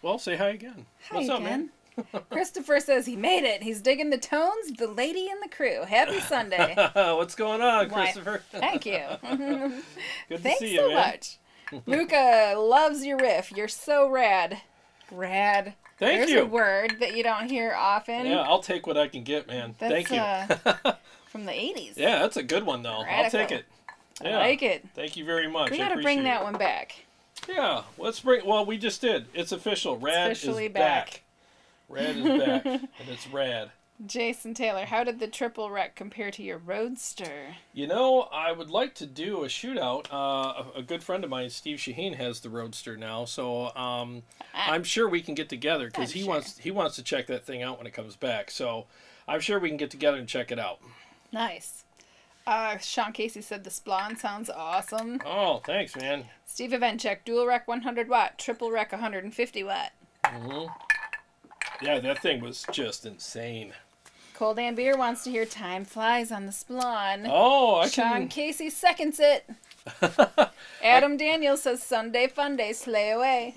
Well, say hi again. Hi What's up, again. man? Christopher says he made it. He's digging the tones, the lady and the crew. Happy Sunday. What's going on, Why, Christopher? Thank you. Good to Thanks see you, so man. much. Luca loves your riff. You're so rad. Rad. Thank There's you. a word that you don't hear often. Yeah, I'll take what I can get, man. Thank you. From the 80s. Yeah, that's a good one, though. Radical. I'll take it. Yeah. I like it. Thank you very much. We I gotta bring appreciate that it. one back. Yeah, let's bring. Well, we just did. It's official. Rad officially is back. Rad is back, and it's rad. Jason Taylor, how did the triple wreck compare to your Roadster? You know, I would like to do a shootout. A good friend of mine, Steve Shaheen, has the Roadster now, so I'm sure we can get together because he wants to check that thing out when it comes back. So I'm sure we can get together and check it out. Nice. Sean Casey said the Splawn sounds awesome. Oh, thanks, man. Steve Evenchek, dual rec 100 watt, triple rec 150 watt. Mm-hmm. Yeah, that thing was just insane. Cold and Beer wants to hear Time Flies on the Splawn. Oh, Sean Casey seconds it. Adam Daniels says Sunday fun day, slay away.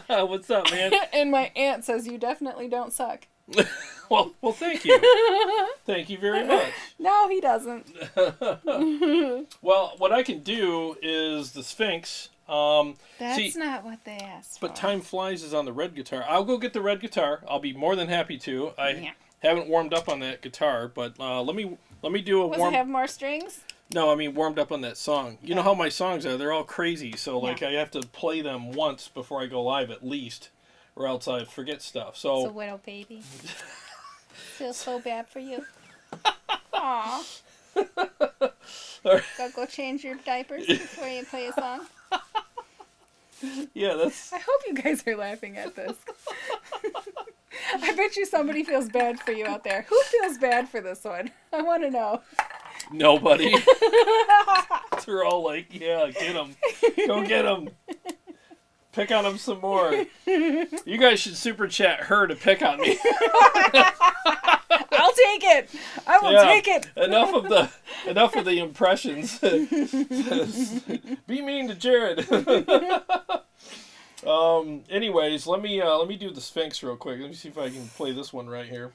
What's up, man? And my aunt says you definitely don't suck. well, thank you. Thank you very much. No, he doesn't. Well, what I can do is the Sphinx. That's not what they asked for. But Time Flies is on the red guitar. I'll go get the red guitar. I'll be more than happy to. I haven't warmed up on that guitar, but let me do a Does warm. it have more strings? No, I mean warmed up on that song. You know how my songs are; they're all crazy. So like I have to play them once before I go live at least, or else I forget stuff. So. It's a widow baby. Feel so bad for you. Aw. Go change your diapers before you play a song. Yeah, that's. I hope you guys are laughing at this. I bet you somebody feels bad for you out there. Who feels bad for this one? I want to know. Nobody. They're all like, yeah, get him. Go get him. Pick on him some more. You guys should super chat her to pick on me. I'll take it. I will take it. Enough of the impressions. Be mean to Jarrod. Anyways, let me do the Sphinx real quick. Let me see if I can play this one right here.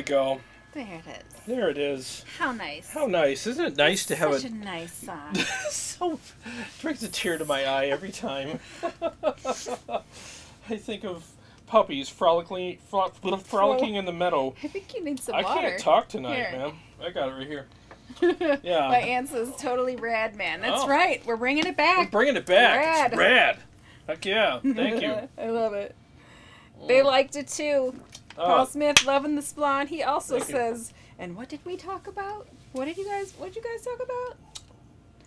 go. There it is. There it is. How nice. How nice. Isn't it nice to have Such a nice song. so brings a tear to my eye every time. I think of puppies frolicking in the meadow. I think you need some I water. can't talk tonight, Here. man. I got it right here. Yeah. My aunt says totally rad, man. That's Oh. right. We're bringing it back. We're bringing it back. Rad. It's rad. Heck yeah. Thank you. I love it. They liked it too. Paul Smith loving the Splawn. He also Thank you. says, and what did we talk about? What did you guys talk about?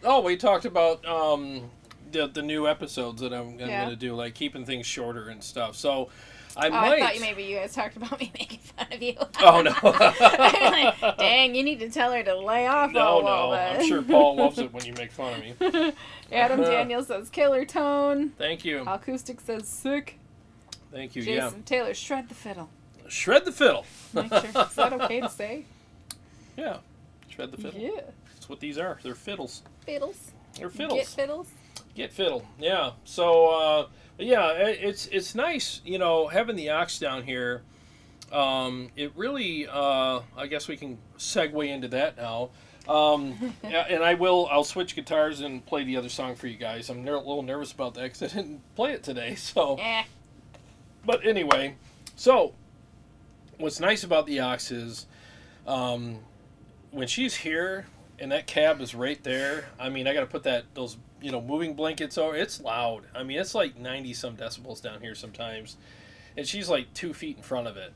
Oh, we talked about the new episodes that I'm Yeah. going to do, like keeping things shorter and stuff. So I I might. thought maybe you guys talked about me making fun of you. Oh no. Like, dang, you need to tell her to lay off No, a little no. bit. I'm sure Paul loves it when you make fun of me. Adam Daniel says killer tone. Thank you. Acoustic says sick. Thank you. Jason Taylor, shred the fiddle. Yeah. Shred the fiddle. Make sure. Is that okay to say? Yeah. Shred the fiddle. Yeah. That's what these are. They're fiddles. Fiddles. They're fiddles. Get fiddles. Get fiddle. Yeah. So yeah, it's nice, you know, having the ox down here. It really I guess we can segue into that now. Yeah, and I'll switch guitars and play the other song for you guys. I'm a little nervous about that because I didn't play it today. So, but anyway, so what's nice about the ox is when she's here and that cab is right there. I mean, I got to put those moving blankets over. It's loud. I mean, it's like 90 some decibels down here sometimes, and she's like 2 feet in front of it.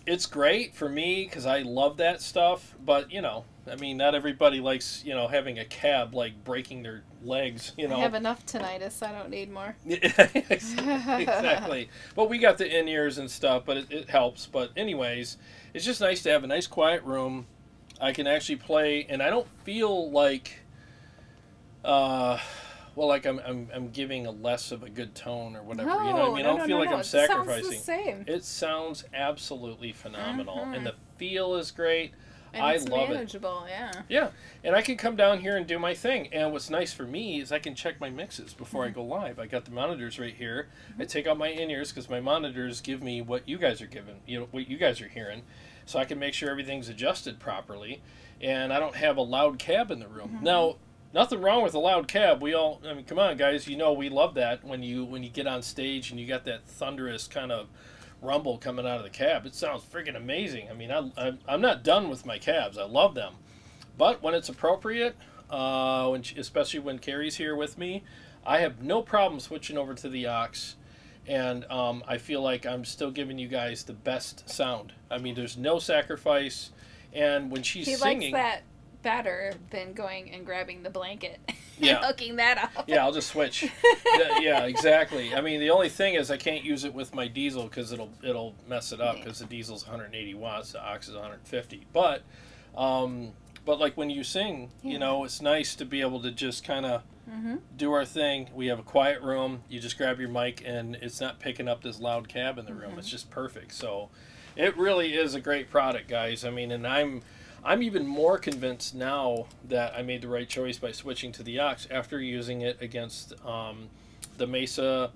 It's great for me because I love that stuff, but I mean, not everybody likes having a cab like breaking their legs. I have enough tinnitus. I don't need more. Exactly. But we got the in-ears and stuff, but it helps. But anyways, it's just nice to have a nice quiet room. I can actually play, and I don't feel like, like I'm giving a less of a good tone or whatever. No, you know what I mean? I don't feel like I'm sacrificing. It sounds the same. It sounds absolutely phenomenal, and the feel is great. And I it's love manageable, it. Yeah, and I can come down here and do my thing. And what's nice for me is I can check my mixes before I go live. I got the monitors right here. I take out my in-ears because my monitors give me what you guys are giving, what you guys are hearing, so I can make sure everything's adjusted properly, and I don't have a loud cab in the room. Now, nothing wrong with a loud cab. I mean, come on, guys. We love that when you get on stage and you got that thunderous kind of rumble coming out of the cab. It sounds freaking amazing. I mean, I'm not done with my cabs. I love them, but when it's appropriate, especially when Carrie's here with me, I have no problem switching over to the aux, and I feel like I'm still giving you guys the best sound. I mean, there's no sacrifice, and when she's singing, he likes that better than going and grabbing the blanket and Yeah. hooking that up. Yeah, I'll just switch. Yeah, exactly. I mean, the only thing is I can't use it with my diesel because it'll mess it up because the diesel's 180 watts, the aux is 150. But like when you sing, it's nice to be able to just kind of do our thing. We have a quiet room. You just grab your mic and it's not picking up this loud cab in the room. It's just perfect. So it really is a great product, guys. I mean, and I'm even more convinced now that I made the right choice by switching to the aux after using it against the Mesa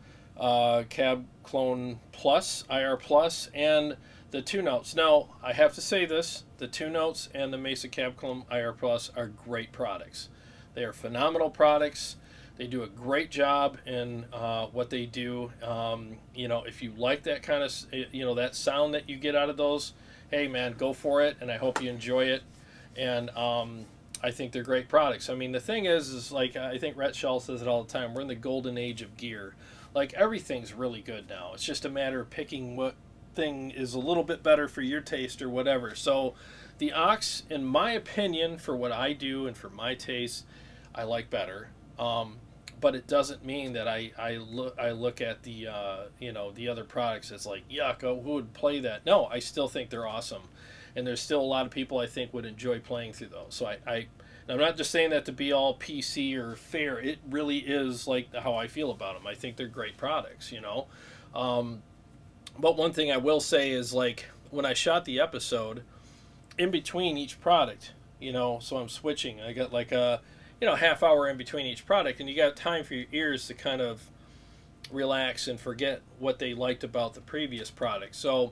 Cab Clone Plus, IR Plus, and the 2 notes. Now, I have to say this, the 2 notes and the Mesa Cab Clone IR Plus are great products. They are phenomenal products. They do a great job in what they do. If you like that kind of, that sound that you get out of those, hey man, go for it, and I hope you enjoy it. And I think they're great products. I mean, the thing is like I think Rhett Shell says it all the time. We're in the golden age of gear. Like everything's really good now. It's just a matter of picking what thing is a little bit better for your taste or whatever. So the aux, in my opinion, for what I do and for my taste, I like better. But it doesn't mean that I look at the the other products as like yuck. Oh, who would play that? No, I still think they're awesome, and there's still a lot of people I think would enjoy playing through those. So I'm not just saying that to be all PC or fair. It really is like how I feel about them. I think they're great products, But one thing I will say is like when I shot the episode, in between each product, so I'm switching. I got like a half hour in between each product, and you got time for your ears to kind of relax and forget what they liked about the previous product. So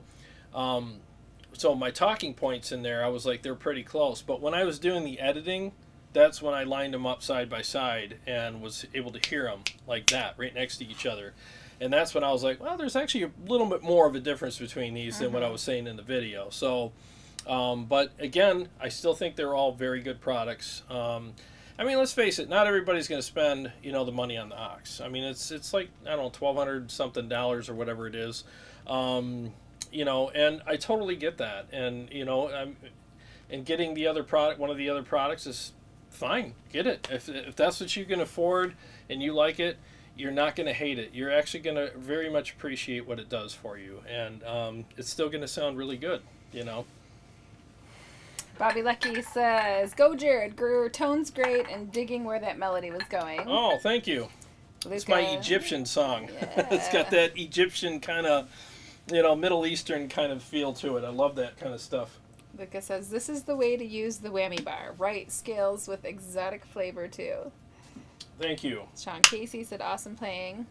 so my talking points in there, I was like, they're pretty close. But when I was doing the editing, that's when I lined them up side by side and was able to hear them like that, right next to each other. And that's when I was like, well, there's actually a little bit more of a difference between these than what I was saying in the video. So, but again, I still think they're all very good products. I mean, let's face it, not everybody's going to spend, you know, the money on the aux. I mean, it's like, I don't know, $1,200 something or whatever it is. You know, and I totally get that. And, you know, and getting the other product, one of the other products is fine. Get it. If that's what you can afford and you like it, you're not going to hate it. You're actually going to very much appreciate what it does for you. And it's still going to sound really good, you know. Bobby Lucky says, "Go Jarrod, your tone's great and digging where that melody was going." Oh, thank you. Luca. It's my Egyptian song. Yeah. It's got that Egyptian kind of, you know, Middle Eastern kind of feel to it. I love that kind of stuff. Luca says, "This is the way to use the whammy bar. Right scales with exotic flavor too." Thank you. Sean Casey said, "Awesome playing."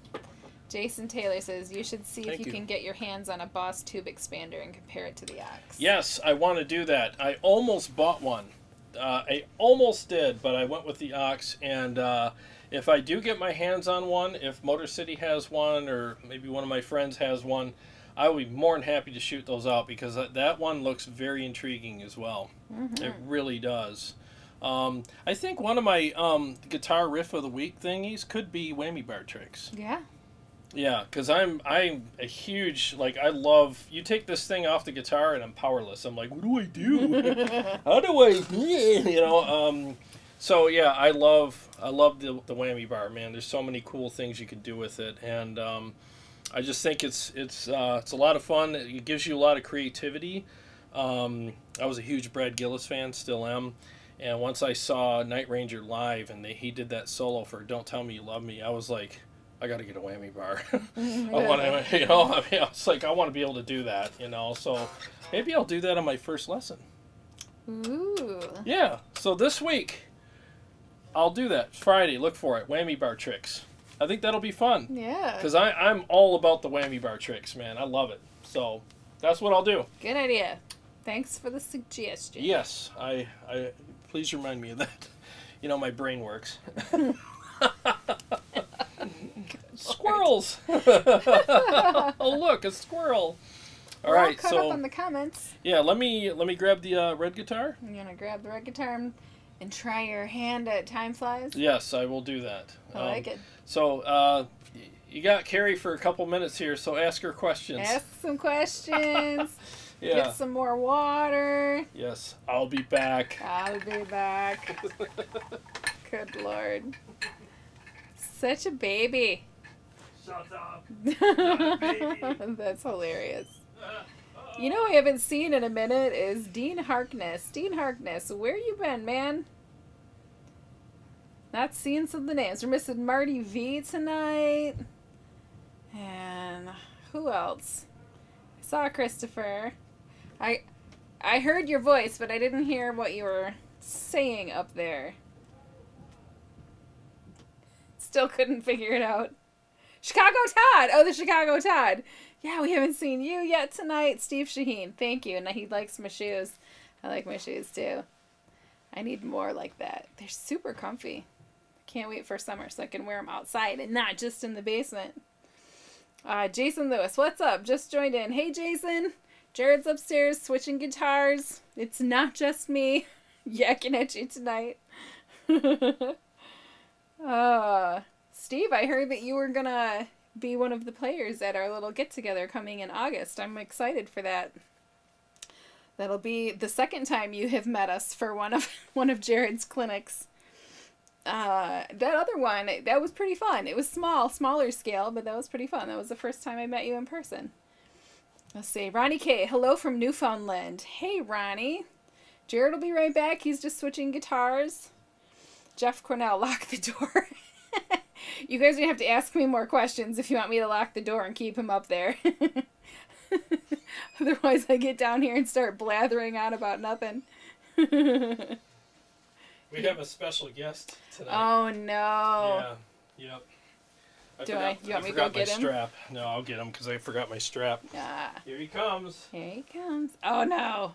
Jason Taylor says, "You should see if you can get your hands on a Boss tube expander and compare it to the aux." Yes, I want to do that. I almost bought one. I almost did, but I went with the aux. And if I do get my hands on one, if Motor City has one, or maybe one of my friends has one, I will be more than happy to shoot those out, because that one looks very intriguing as well. Mm-hmm. It really does. I think one of my guitar riff of the week thingies could be whammy bar tricks. Yeah. Yeah, because I'm a huge, like, I love, you take this thing off the guitar and I'm powerless. I'm like, what do I do? How do I, you know, so yeah, I love the whammy bar, man. There's so many cool things you can do with it, and I just think it's a lot of fun. It gives you a lot of creativity. I was a huge Brad Gillis fan, still am, and once I saw Night Ranger live and he did that solo for "Don't Tell Me You Love Me," I was like, I got to get a whammy bar. I want to, you know, I mean, it's like, I want to be able to do that, you know, so maybe I'll do that on my first lesson. Ooh. Yeah, so this week, I'll do that. Friday, look for it, whammy bar tricks. I think that'll be fun. Yeah. Because I'm all about the whammy bar tricks, man. I love it. So that's what I'll do. Good idea. Thanks for the suggestion. Yes, I please remind me of that. You know, my brain works. Squirrels! Oh, look, a squirrel. All right, caught up on the comments. Yeah, let me grab the red guitar. You want to grab the red guitar and try your hand at Time Flies? Yes, I will do that. I like it. So, you got Carrie for a couple minutes here, so ask her questions. Ask some questions. Yeah. Get some more water. Yes, I'll be back. I'll be back. Good Lord. Such a baby. Shut up. Not a baby. That's hilarious. You know, I haven't seen in a minute is Dean Harkness. Dean Harkness, where you been, man? Not seeing some of the names. We're missing Marty V tonight. And who else? I saw Christopher. I heard your voice, but I didn't hear what you were saying up there. Still couldn't figure it out. Chicago Todd! Oh, the Chicago Todd. Yeah, we haven't seen you yet tonight. Steve Shaheen. Thank you. And he likes my shoes. I like my shoes too. I need more like that. They're super comfy. Can't wait for summer so I can wear them outside and not just in the basement. Jason Lewis, what's up? Just joined in. Hey, Jason. Jarrod's upstairs switching guitars. It's not just me yakking at you tonight. Steve, I heard that you were gonna be one of the players at our little get-together coming in August. I'm excited for that. That'll be the second time you have met us for one of Jarrod's clinics. That other one, that was pretty fun. It was smaller scale, but that was pretty fun. That was the first time I met you in person. Let's see. Ronnie K. Hello from Newfoundland. Hey, Ronnie. Jarrod will be right back. He's just switching guitars. Jeff Cornell, lock the door. You guys are going to have to ask me more questions if you want me to lock the door and keep him up there. Otherwise, I get down here and start blathering on about nothing. We have a special guest tonight. Oh, no. Yeah, yep. You want me to go forgot my get him? strap. No, I'll get him because I forgot my strap. Ah. Here he comes. Here he comes. Oh no.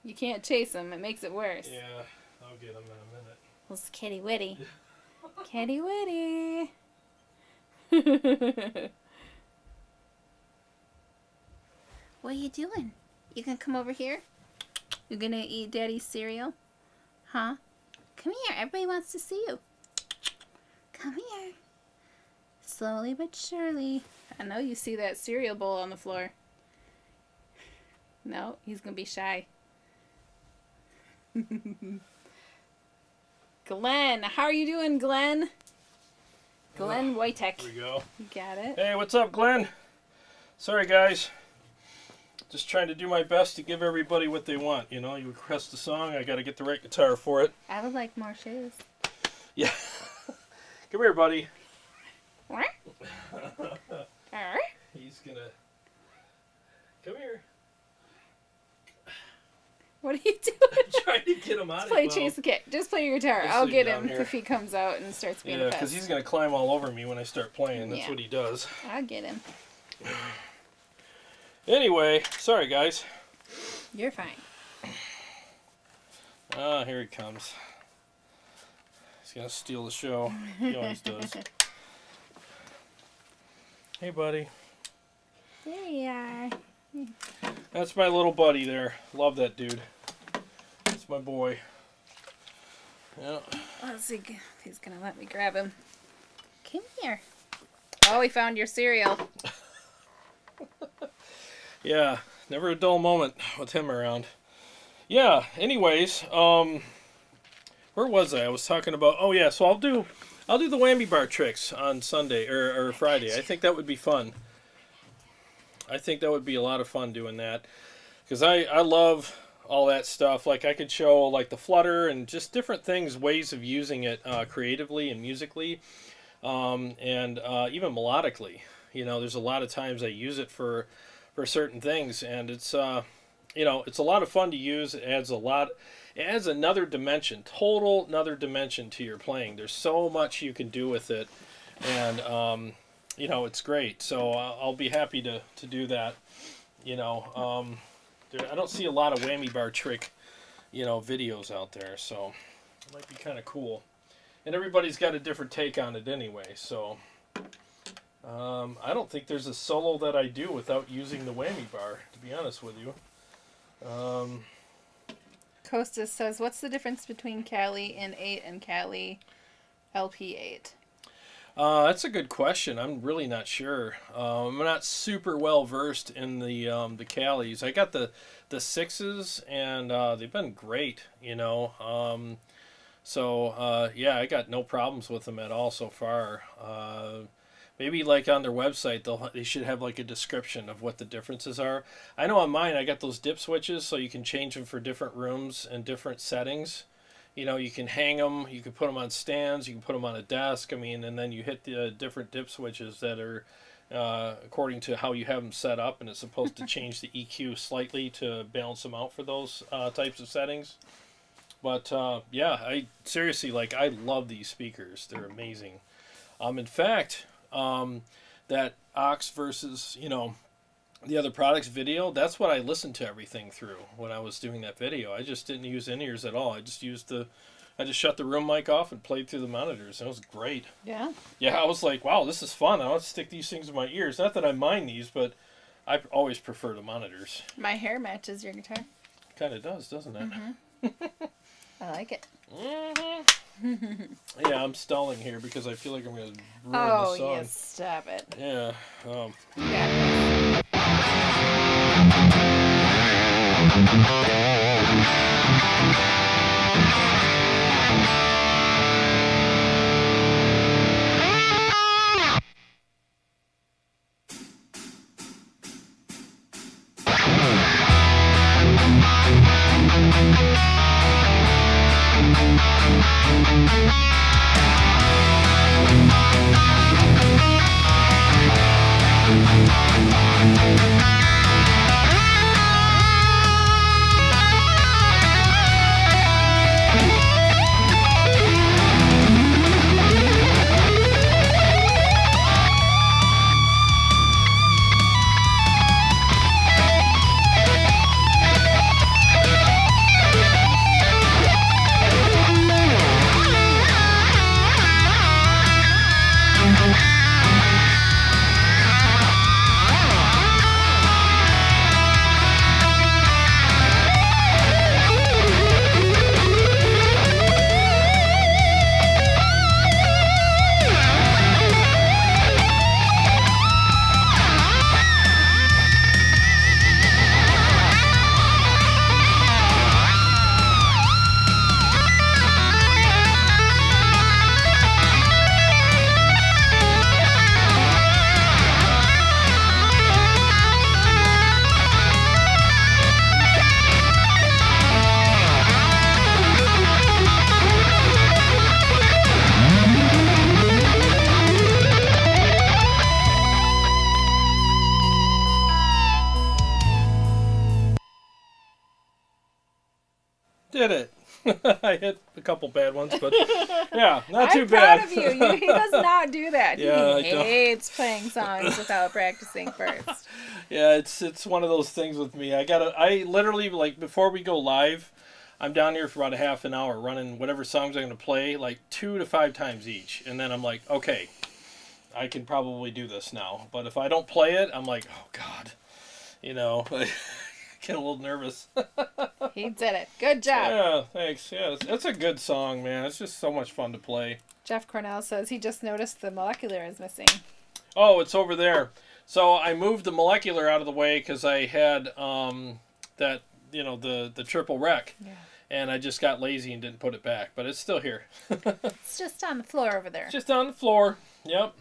You can't chase him. It makes it worse. Yeah, I'll get him in a minute. Well, it's Kitty Witty. Kitty Witty. What are you doing? You gonna come over here? You gonna eat Daddy's cereal? Huh? Come here. Everybody wants to see you. Come here. Slowly but surely. I know you see that cereal bowl on the floor. No, he's gonna be shy. Glenn, how are you doing, Glenn? Glenn Wojtek. Here we go. You got it. Hey, what's up, Glenn? Sorry, guys. Just trying to do my best to give everybody what they want. You know, you request a song, I got to get the right guitar for it. I would like more shoes. Yeah. Come here, buddy. What? He's gonna... Come here. What are you doing? I'm trying to get him out of here. Play Chase the Cat. Just play your guitar. Let's I'll sit get down him here. if he comes out and starts being a Yeah, pest. because he's going to climb all over me when I start playing. That's Yeah. what he does. I'll get him. Anyway, sorry, guys. You're fine. Ah, here he comes. He's going to steal the show. He always does. Hey, buddy. There you are. That's my little buddy there. Love that dude. That's my boy. Yeah. Let's see if he's going to let me grab him. Come here. Oh, he found your cereal. Yeah, never a dull moment with him around. Yeah, anyways, where was I? I was talking about, oh yeah, so I'll do the whammy bar tricks on Sunday or Friday. I think that would be fun. I think that would be a lot of fun doing that. Because I love all that stuff. Like, I could show, like, the flutter and just different things, ways of using it creatively and musically. And even melodically. You know, there's a lot of times I use it for certain things. And it's, you know, it's a lot of fun to use. It adds another dimension, another dimension to your playing. There's so much you can do with it. And, you know, it's great. So I'll be happy to do that. You know, I don't see a lot of whammy bar trick, you know, videos out there. So it might be kind of cool. And everybody's got a different take on it anyway. So I don't think there's a solo that I do without using the whammy bar, to be honest with you. Costas says, what's the difference between Cali N8 and Cali LP8? That's a good question. I'm really not sure. I'm not super well versed in the Calis. I got the 6s, and they've been great, you know. So yeah, I got no problems with them at all so far. Maybe like on their website, they should have like a description of what the differences are. I know on mine, I got those dip switches, so you can change them for different rooms and different settings. You know, you can hang them, you can put them on stands, you can put them on a desk. I mean, and then you hit the different dip switches that are according to how you have them set up, and it's supposed to change the EQ slightly to balance them out for those types of settings. But yeah, I seriously, like, I love these speakers. They're amazing. In fact, that aux versus, you know, the other products video, that's what I listened to everything through when I was doing that video. I just didn't use in-ears at all. I just shut the room mic off and played through the monitors. It was great. Yeah? Yeah, I was like, wow, this is fun. I want to stick these things in my ears. Not that I mind these, but I always prefer the monitors. My hair matches your guitar. Kind of does, doesn't it? Mm-hmm. I like it. Mm-hmm. Yeah, I'm stalling here because I feel like I'm going to ruin the song. Oh, yes, stop it. Yeah. Yeah. did it. I hit a couple bad ones, but yeah, not too bad. I'm proud of you. He does not do that. Yeah, He hates playing songs without practicing first. Yeah, it's one of those things with me. I literally, like, before we go live, I'm down here for about a half an hour running whatever songs I'm going to play, like 2 to 5 times each. And then I'm like, okay, I can probably do this now. But if I don't play it, I'm like, oh, God. You know, I get a little nervous. He did it. Good job. Yeah, thanks. Yeah, it's a good song, man. It's just so much fun to play. Jeff Cornell says he just noticed the molecular is missing. Oh, it's over there. So I moved the molecular out of the way because I had that, you know, the triple rec. Yeah. And I just got lazy and didn't put it back. But it's still here. It's just on the floor over there. It's just on the floor. Yep.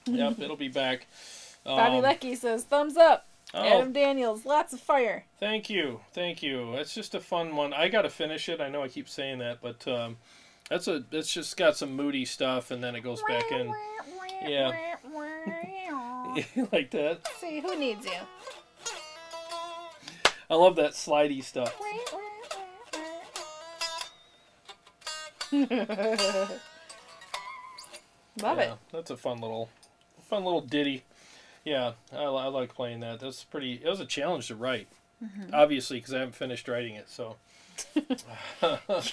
Yep, it'll be back. Bobby Lecky says, thumbs up. Oh, Adam Daniels, lots of fire. Thank you. Thank you. It's just a fun one. I got to finish it. I know I keep saying that, but it's just got some moody stuff, and then it goes back in. Yeah. You like that? See, who needs you? I love that slidey stuff. Love it. That's a fun little ditty. Yeah, I like playing that. It was a challenge to write, obviously, because I haven't finished writing it. So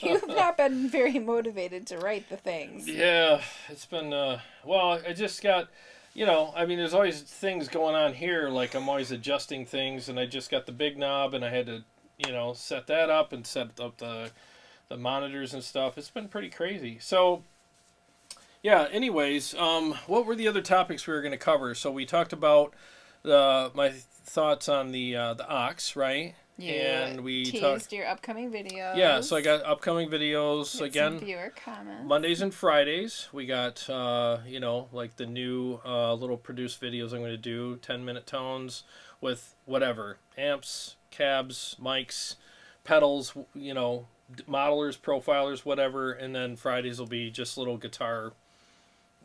You've not been very motivated to write the things. Yeah, it's been well, I just got, I mean, there's always things going on here. Like I'm always adjusting things, and I just got the big knob, and I had to, set that up and set up the monitors and stuff. It's been pretty crazy. So. Yeah, anyways, what were the other topics we were going to cover? So we talked about my thoughts on the aux, right? Yeah, and we teased your upcoming videos. Yeah, so I got upcoming videos again. Some viewer comments. Mondays and Fridays. We got, like the new little produced videos I'm going to do, 10-minute tones with whatever, amps, cabs, mics, pedals, modelers, profilers, whatever. And then Fridays will be just little guitar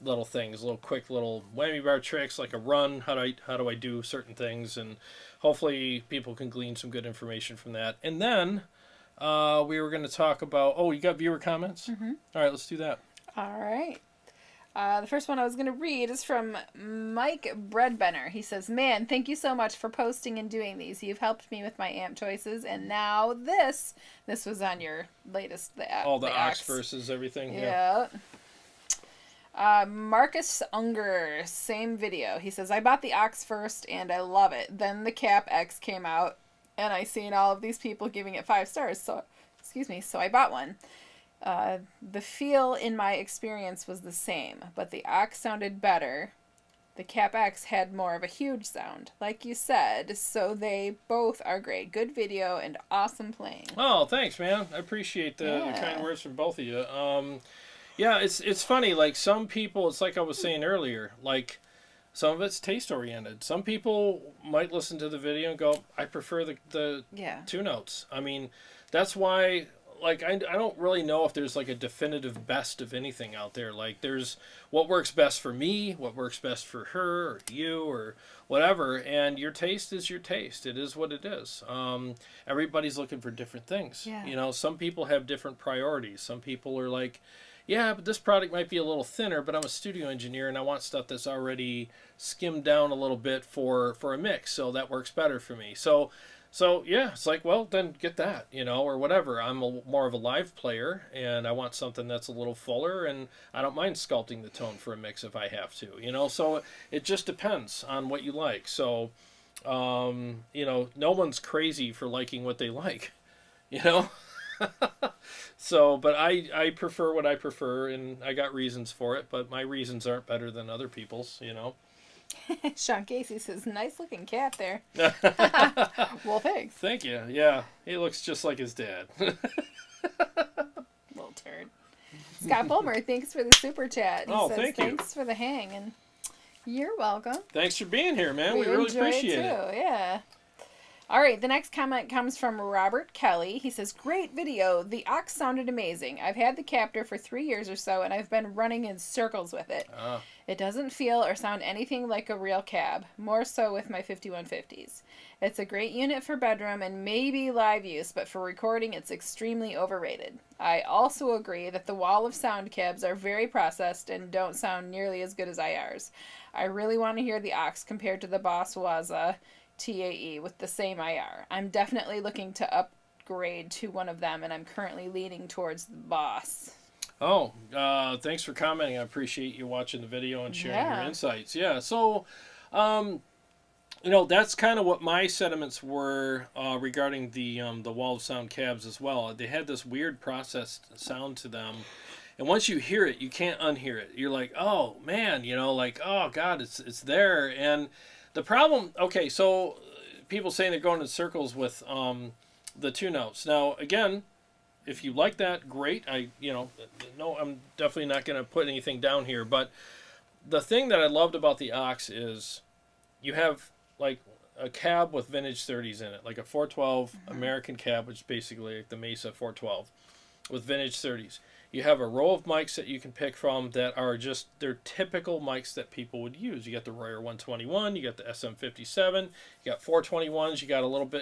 little things, little quick little whammy bar tricks, like a run, how do I do certain things, and hopefully people can glean some good information from that. And then we were going to talk about, you got viewer comments? Mm-hmm. All right, let's do that. All right. The first one I was going to read is from Mike Breadbenner. He says, man, thank you so much for posting and doing these. You've helped me with my amp choices, and now this was on your latest, the aux versus everything. Yeah. Marcus Unger, same video. He says, I bought the aux first and I love it. Then the Cap X came out and I seen all of these people giving it 5 stars. So I bought one. The feel in my experience was the same, but the aux sounded better. The Cap X had more of a huge sound, like you said, so they both are great. Good video and awesome playing. Oh, thanks, man. I appreciate the kind words from both of you. Yeah, it's funny, like some people, it's like I was saying earlier, like some of it's taste oriented. Some people might listen to the video and go, I prefer the 2 notes. I mean, that's why, like, I don't really know if there's like a definitive best of anything out there. Like there's what works best for me, what works best for her or you or whatever, and your taste is your taste. It is what it is. Everybody's looking for different things. Yeah. Some people have different priorities. Some people are like, yeah, but this product might be a little thinner, but I'm a studio engineer and I want stuff that's already skimmed down a little bit for a mix, so that works better for me. So yeah, it's like, well, then get that, or whatever. I'm more of a live player and I want something that's a little fuller, and I don't mind sculpting the tone for a mix if I have to, so it just depends on what you like. So, no one's crazy for liking what they like, So, but I prefer what I prefer, and I got reasons for it, but my reasons aren't better than other people's, Sean Casey says, nice looking cat there. Well, thanks. Thank you. Yeah, he looks just like his dad. Little turd. Scott Bulmer, thanks for the super chat. He says, thank you. Thanks for the hang, and you're welcome. Thanks for being here, man. We really appreciate it. Yeah. All right, the next comment comes from Robert Kelly. He says, great video. The aux sounded amazing. I've had the Captor for 3 years or so, and I've been running in circles with it. It doesn't feel or sound anything like a real cab, more so with my 5150s. It's a great unit for bedroom and maybe live use, but for recording it's extremely overrated. I also agree that the wall of sound cabs are very processed and don't sound nearly as good as IRs. I really want to hear the aux compared to the Boss Waza TAE with the same IR. I'm definitely looking to upgrade to one of them, and I'm currently leaning towards the Boss. Oh, thanks for commenting. I appreciate you watching the video and sharing your insights. Yeah, so, that's kind of what my sentiments were regarding the wall of sound cabs as well. They had this weird processed sound to them. And once you hear it, you can't unhear it. You're like, oh, man, oh, God, it's there. And the problem, okay, so people saying they're going in circles with the 2 notes. Now, again, if you like that, great. No, I'm definitely not going to put anything down here. But the thing that I loved about the aux is you have like a cab with vintage 30s in it, like a 412 American cab, which is basically like the Mesa 412 with vintage 30s. You have a row of mics that you can pick from that are just, they're typical mics that people would use. You got the Royer 121, you got the SM57, you got 421s,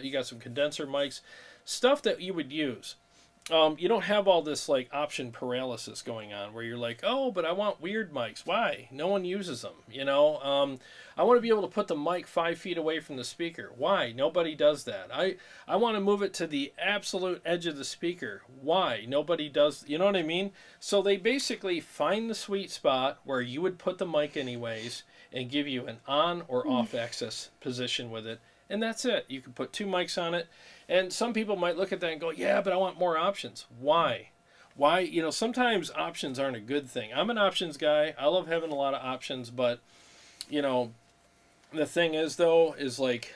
you got some condenser mics, stuff that you would use. You don't have all this like option paralysis going on where you're like, oh, but I want weird mics. Why? No one uses them, I want to be able to put the mic 5 feet away from the speaker. Why? Nobody does that. I want to move it to the absolute edge of the speaker. Why? Nobody does. You know what I mean? So they basically find the sweet spot where you would put the mic anyways and give you an on or off access position with it. And that's it. You can put 2 mics on it. And some people might look at that and go, yeah, but I want more options. Why? Sometimes options aren't a good thing. I'm an options guy. I love having a lot of options, but, the thing is, though, is like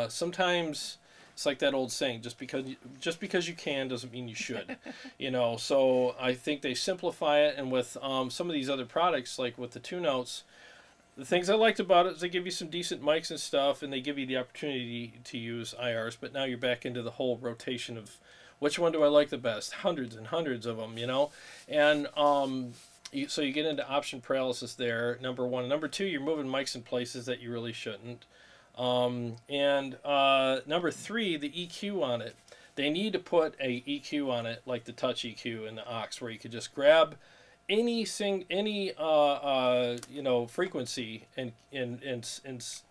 sometimes it's like that old saying, just because you can doesn't mean you should. So I think they simplify it. And with some of these other products, like with the 2 notes, the things I liked about it is they give you some decent mics and stuff, and they give you the opportunity to use IRs, but now you're back into the whole rotation of which one do I like the best? Hundreds and hundreds of them, And so you get into option paralysis there, number 1. Number 2, you're moving mics in places that you really shouldn't. And number 3, the EQ on it. They need to put a EQ on it, like the touch EQ in the aux, where you could just grab any frequency and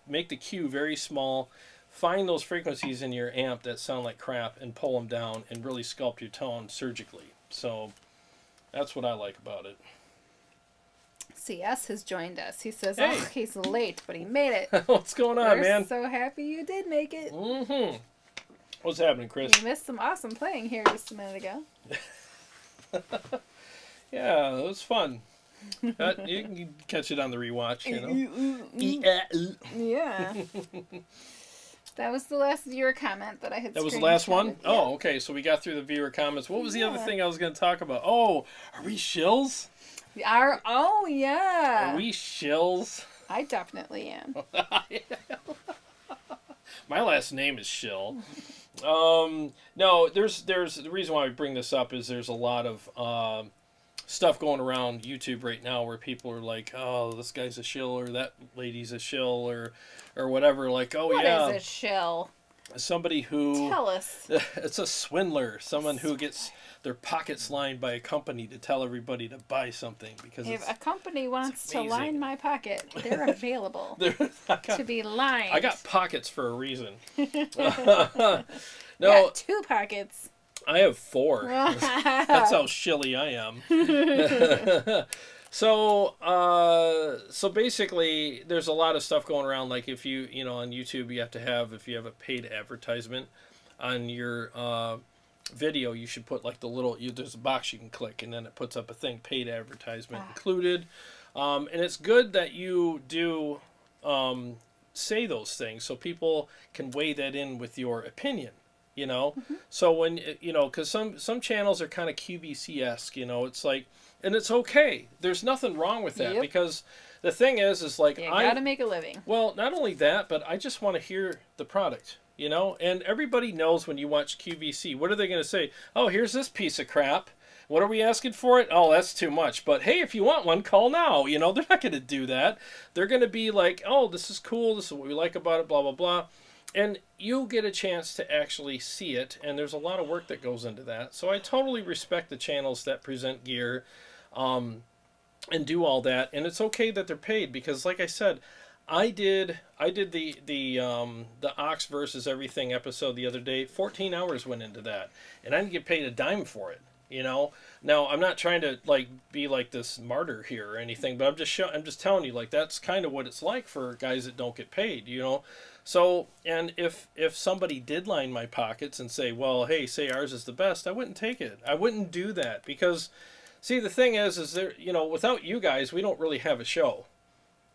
make the Q very small, find those frequencies in your amp that sound like crap and pull them down and really sculpt your tone surgically. So that's what I like about it. CS has joined us. He says, hey. Oh, he's late, but he made it. What's going on, man? We're so happy you did make it. Mm-hmm. What's happening, Chris? You missed some awesome playing here just a minute ago. Yeah, it was fun. You can catch it on the rewatch, Yeah. That was the last viewer comment that I had. That was the last one? Yeah. Oh, okay. So we got through the viewer comments. What was the other thing I was going to talk about? Oh, are we shills? Oh, yeah. Are we shills? I definitely am. My last name is Shill. No, there's the reason why we bring this up is there's a lot of stuff going around YouTube right now where people are like, oh, this guy's a shill or that lady's a shill or whatever. Like, oh, what yeah. What is a shill? Somebody who... Tell us. It's a swindler. Someone who gets their pockets lined by a company to tell everybody to buy something. Because if a company wants to line my pocket, they're available to be lined. I got pockets for a reason. No, got 2 pockets. I have 4. That's how shilly I am. So basically, there's a lot of stuff going around. Like if you on YouTube, you have to have, if you have a paid advertisement on your video, you should put like the little, there's a box you can click, and then it puts up a thing, paid advertisement included. And it's good that you do say those things so people can weigh that in with your opinion. So when because some channels are kind of QVC-esque, it's like, and it's okay. There's nothing wrong with that. Yep. Because the thing is like, you gotta make a living. Well, not only that, but I just want to hear the product. you know? And everybody knows when you watch QVC, what are they going to say? Oh, here's this piece of crap. What are we asking for it? Oh, that's too much. But hey, if you want one, call now. You know, they're not going to do that. They're going to be like, oh, this is cool. This is what we like about it, blah, blah, blah. And you get a chance to actually see it. And there's a lot of work that goes into that. So I totally respect the channels that present gear and do all that. And it's okay that they're paid because, like I said, I did the Ox versus everything episode the other day. 14 hours went into that. And I didn't get paid a dime for it. You know, now I'm not trying to like be like this martyr here or anything, but I'm just telling you, like, that's kind of what it's like for guys that don't get paid, you know. So, and if somebody did line my pockets and say, well, hey, say ours is the best, I wouldn't take it. I wouldn't do that because, see, the thing is there, you know, without you guys, we don't really have a show.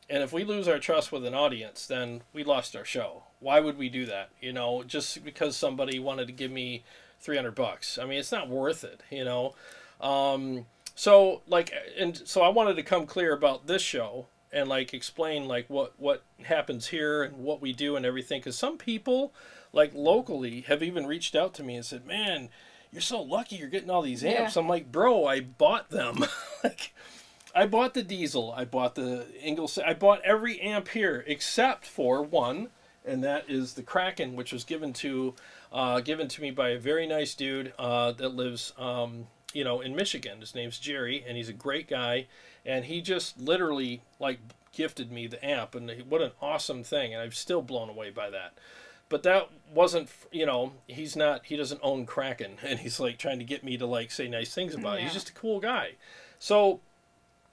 And if we lose our trust with an audience, then we lost our show. Why would we do that? You know, just because somebody wanted to give me $300. I mean, it's not worth it, you know. So like, and so I wanted to come clear about this show and like explain like what happens here and what we do and everything. Because some people like locally have even reached out to me and said, "Man, you're so lucky you're getting all these amps." Yeah. I'm like, "Bro, I bought them." Like, I bought the Diesel, I bought the Ingalls, I bought every amp here except for one, and that is the Kraken, which was given to me by a very nice dude that lives, you know, in Michigan. His name's Jerry, and he's a great guy. And he just literally like gifted me the amp, and what an awesome thing! And I'm still blown away by that. But that wasn't, you know, he doesn't own Kraken, and he's like trying to get me to like say nice things about it. He's just a cool guy. So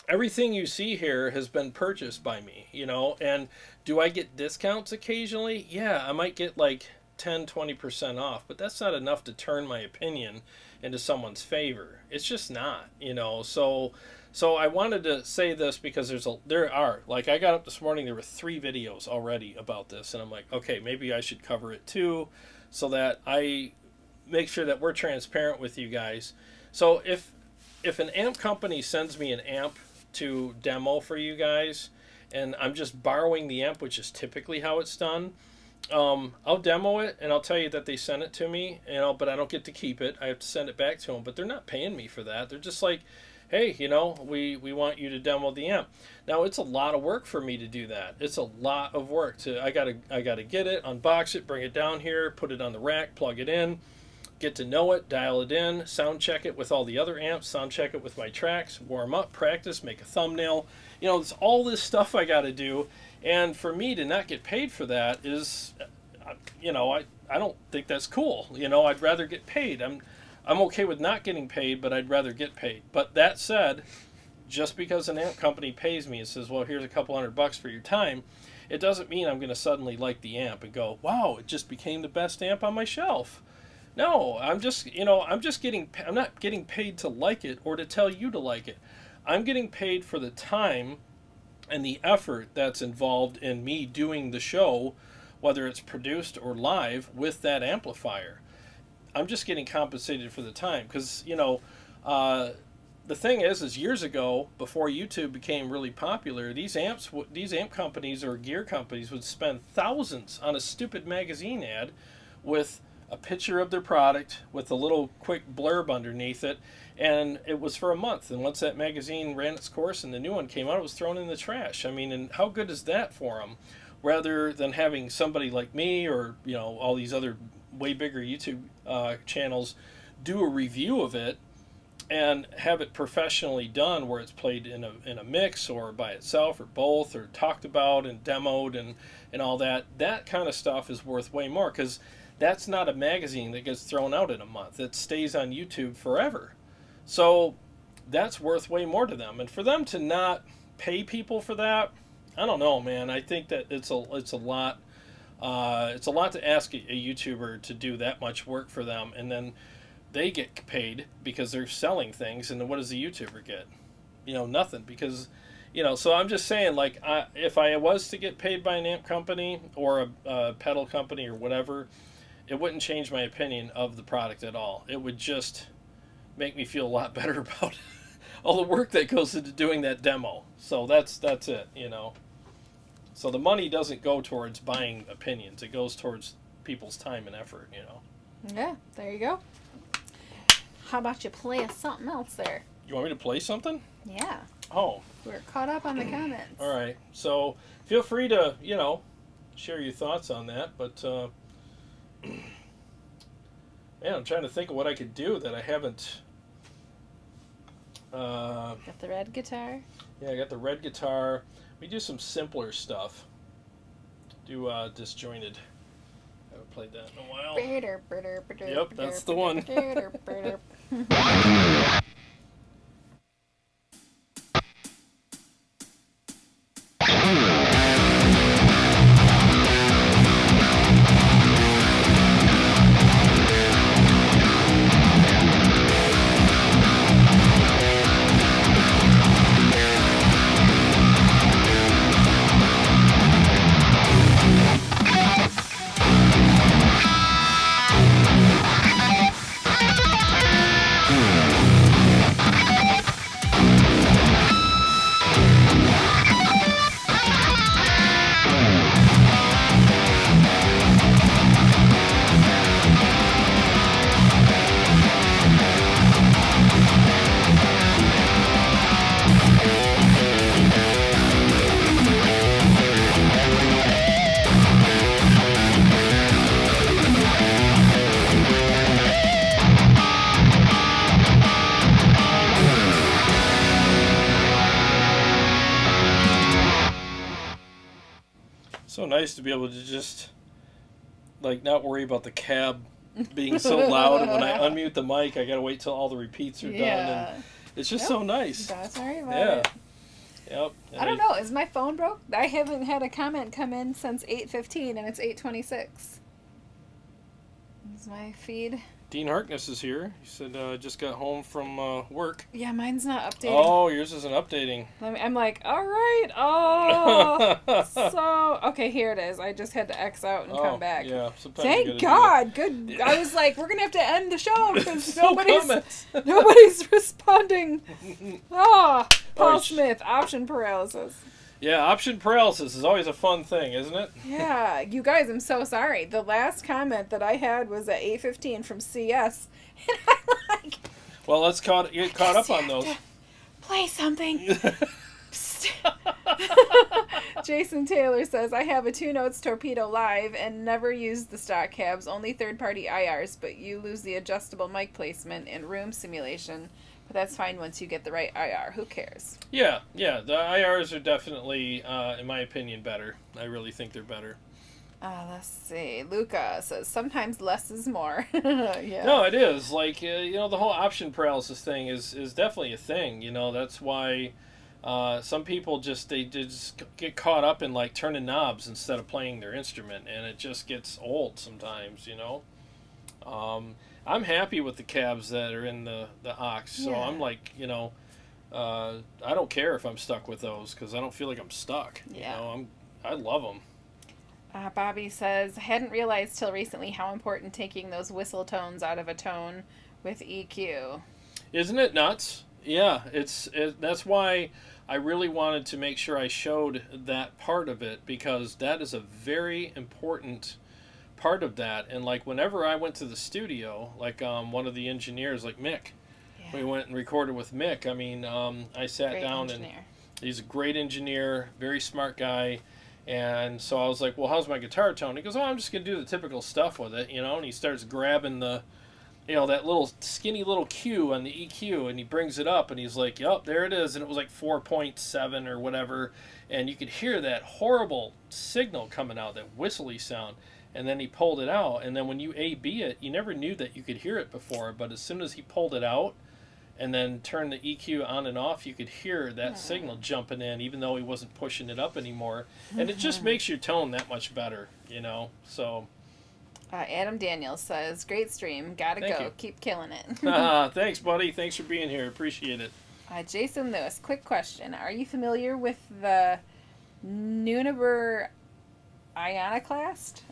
everything you see here has been purchased by me, you know. And do I get discounts occasionally? Yeah, I might get like 10-20% off, but that's not enough to turn my opinion into someone's favor. It's just not, you know. So I wanted to say this because there are like, I got up this morning, there were 3 videos already about this, and I'm like, okay, maybe I should cover it too, so that I make sure that we're transparent with you guys. So if an amp company sends me an amp to demo for you guys, and I'm just borrowing the amp, which is typically how it's done, I'll demo it and I'll tell you that they sent it to me, you know, but I don't get to keep it. I have to send it back to them, but they're not paying me for that. They're just like, hey, you know, we want you to demo the amp. Now, it's a lot of work for me to do that. It's a lot of work I gotta get it, unbox it, bring it down here, put it on the rack, plug it in, get to know it, dial it in, sound check it with all the other amps, sound check it with my tracks, warm up, practice, make a thumbnail. You know, it's all this stuff I got to do. And for me to not get paid for that is, you know, I don't think that's cool. You know, I'd rather get paid. I'm okay with not getting paid, but I'd rather get paid. But that said, just because an amp company pays me and says, well, here's a couple $100 for your time, it doesn't mean I'm going to suddenly like the amp and go, wow, it just became the best amp on my shelf. No, I'm not getting paid to like it or to tell you to like it. I'm getting paid for the time and the effort that's involved in me doing the show, whether it's produced or live, with that amplifier. I'm just getting compensated for the time because, you know, the thing is years ago, before YouTube became really popular, these amp companies or gear companies would spend thousands on a stupid magazine ad with a picture of their product with a little quick blurb underneath it, and it was for a month. And once that magazine ran its course and the new one came out, it was thrown in the trash. I mean, and how good is that for them? Rather than having somebody like me or, you know, all these other way bigger YouTube channels do a review of it and have it professionally done, where it's played in a mix or by itself or both, or talked about and demoed and all that. That kind of stuff is worth way more, because that's not a magazine that gets thrown out in a month. It stays on YouTube forever. So that's worth way more to them. And for them to not pay people for that, I don't know, man. I think that it's a lot. It's a lot to ask a YouTuber to do that much work for them, and then they get paid because they're selling things. And then what does the YouTuber get? You know, nothing. Because, you know, so I'm just saying, like, if I was to get paid by an amp company or a pedal company or whatever, it wouldn't change my opinion of the product at all. It would just make me feel a lot better about all the work that goes into doing that demo. So that's it, you know. So the money doesn't go towards buying opinions. It goes towards people's time and effort, you know. Yeah, there you go. How about you play us something else there? You want me to play something? Yeah. Oh. We're caught up on the comments. All right. So feel free to, share your thoughts on that. But, man, I'm trying to think of what I could do that I haven't. Got the red guitar? Yeah, I got the red guitar. We do some simpler stuff. Do disjointed. I haven't played that in a while. Yep, that's the one. So nice to be able to just, not worry about the cab being so loud. And when I unmute the mic, I got to wait till all the repeats are done. And it's just so nice. That's all right about it. Yep. I don't know. Is my phone broke? I haven't had a comment come in since 8:15, and it's 8:26. Is my feed? Dean Harkness is here. He said, just got home from work. Yeah, mine's not updating. Oh, yours isn't updating. I'm like, all right. Oh, so okay, here it is. I just had to X out and come back. Yeah, thank God. Good. I was like, we're gonna have to end the show because nobody's responding. Oh, Paul Smith, option paralysis. Yeah, option paralysis is always a fun thing, isn't it? Yeah, you guys, I'm so sorry. The last comment that I had was at 8:15 from CS, and I'm like, well, let's get caught up on those. Play something. Jason Taylor says, I have a 2-notes torpedo live and never use the stock cabs, only third-party IRs, but you lose the adjustable mic placement and room simulation. But that's fine once you get the right IR. Who cares? Yeah. The IRs are definitely, in my opinion, better. I really think they're better. Let's see. Luca says, sometimes less is more. Yeah. No, it is. The whole option paralysis thing is definitely a thing. That's why some people just get caught up in, turning knobs instead of playing their instrument. And it just gets old sometimes, I'm happy with the cabs that are in the aux, so I'm I don't care if I'm stuck with those because I don't feel like I'm stuck. Yeah. I love them. Bobby says, I hadn't realized till recently how important taking those whistle tones out of a tone with EQ. Isn't it nuts? Yeah, that's why I really wanted to make sure I showed that part of it because that is a very important part of that. And whenever I went to the studio, one of the engineers, Mick, we went and recorded with Mick. I mean, I sat great down engineer. And he's a great engineer, very smart guy. And so I was like, well, how's my guitar tone? He goes, oh, I'm just going to do the typical stuff with it, and he starts grabbing the, that little skinny little Q on the EQ, and he brings it up, and he's like, yep, there it is. And it was 4.7 or whatever, and you could hear that horrible signal coming out, that whistly sound. And then he pulled it out, and then when you A-B it, you never knew that you could hear it before, but as soon as he pulled it out and then turned the EQ on and off, you could hear that signal jumping in, even though he wasn't pushing it up anymore. And it just makes your tone that much better, so... Adam Daniels says, great stream, gotta Thank go, you. keep killing it. Thanks, buddy, thanks for being here, appreciate it. Jason Lewis, quick question, are you familiar with the Nuniber Iconoclast?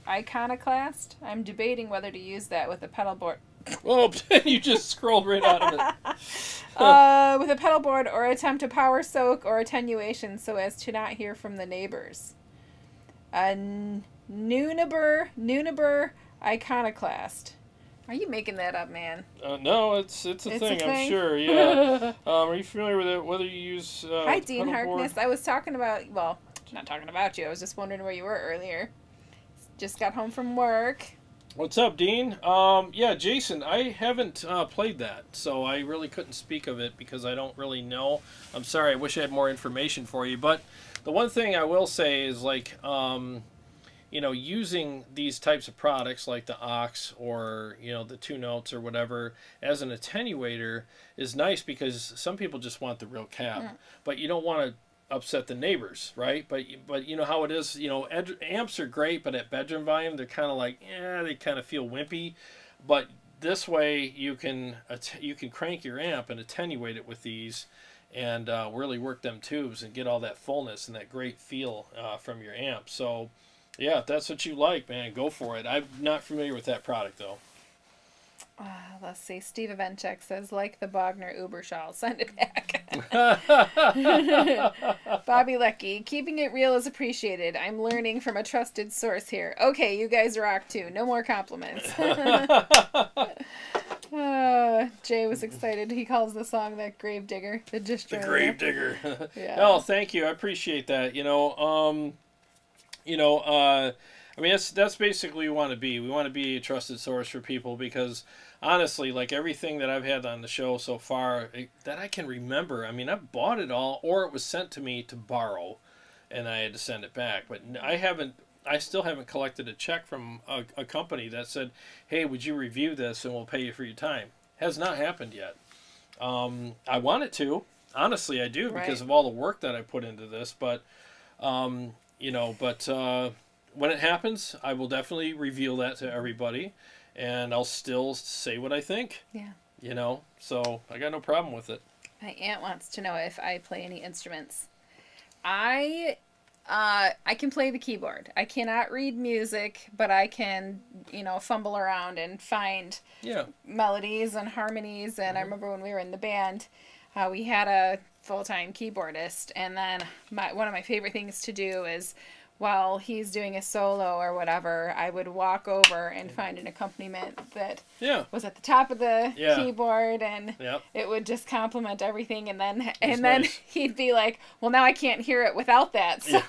I'm debating whether to use that with a pedal board. Oh, you just scrolled right out of it. With a pedal board or attempt a power soak or attenuation so as to not hear from the neighbors. Nunabur Iconoclast. Are you making that up, man? No, it's a thing, I'm thing? sure. Yeah. Are you familiar with it? Whether you use Hi, Dean pedal board? Harkness. I was talking about, well, not talking about you. I was just wondering where you were earlier. Just got home from work. What's up, Dean? Yeah, Jason, I haven't played that, so I really couldn't speak of it because I don't really know. I'm sorry, I wish I had more information for you. But the one thing I will say is, like, using these types of products like the Ox or, the 2 notes or whatever as an attenuator is nice because some people just want the real cab. But you don't want to upset the neighbors, right? But you know how it is, amps are great, but at bedroom volume, they're kind of like, they kind of feel wimpy. But this way you can crank your amp and attenuate it with these and really work them tubes and get all that fullness and that great feel from your amp. So yeah, if that's what you like, man, go for it. I'm not familiar with that product, though. Let's see. Steve Evenchek says, like the Bogner Uber shawl. Send it back. Bobby Lecky, keeping it real is appreciated. I'm learning from a trusted source here. Okay, you guys rock too. No more compliments. Jay was excited. He calls the song the Gravedigger. The Gravedigger. Yeah. Oh, thank you. I appreciate that. I mean, that's basically we want to be. We want to be a trusted source for people because, honestly, like everything that I've had on the show so far that I can remember, I mean, I've bought it all or it was sent to me to borrow and I had to send it back. But I still haven't collected a check from a company that said, hey, would you review this and we'll pay you for your time. Has not happened yet. I want it to. Honestly, I do because of all the work that I put into this. But, when it happens, I will definitely reveal that to everybody, and I'll still say what I think. Yeah. So I got no problem with it. My aunt wants to know if I play any instruments. I can play the keyboard. I cannot read music, but I can, fumble around and find melodies and harmonies. And I remember when we were in the band, we had a full-time keyboardist, and then one of my favorite things to do is while he's doing a solo or whatever, I would walk over and find an accompaniment that was at the top of the keyboard, and it would just complement everything. And then he'd be like, "Well, now I can't hear it without that." So,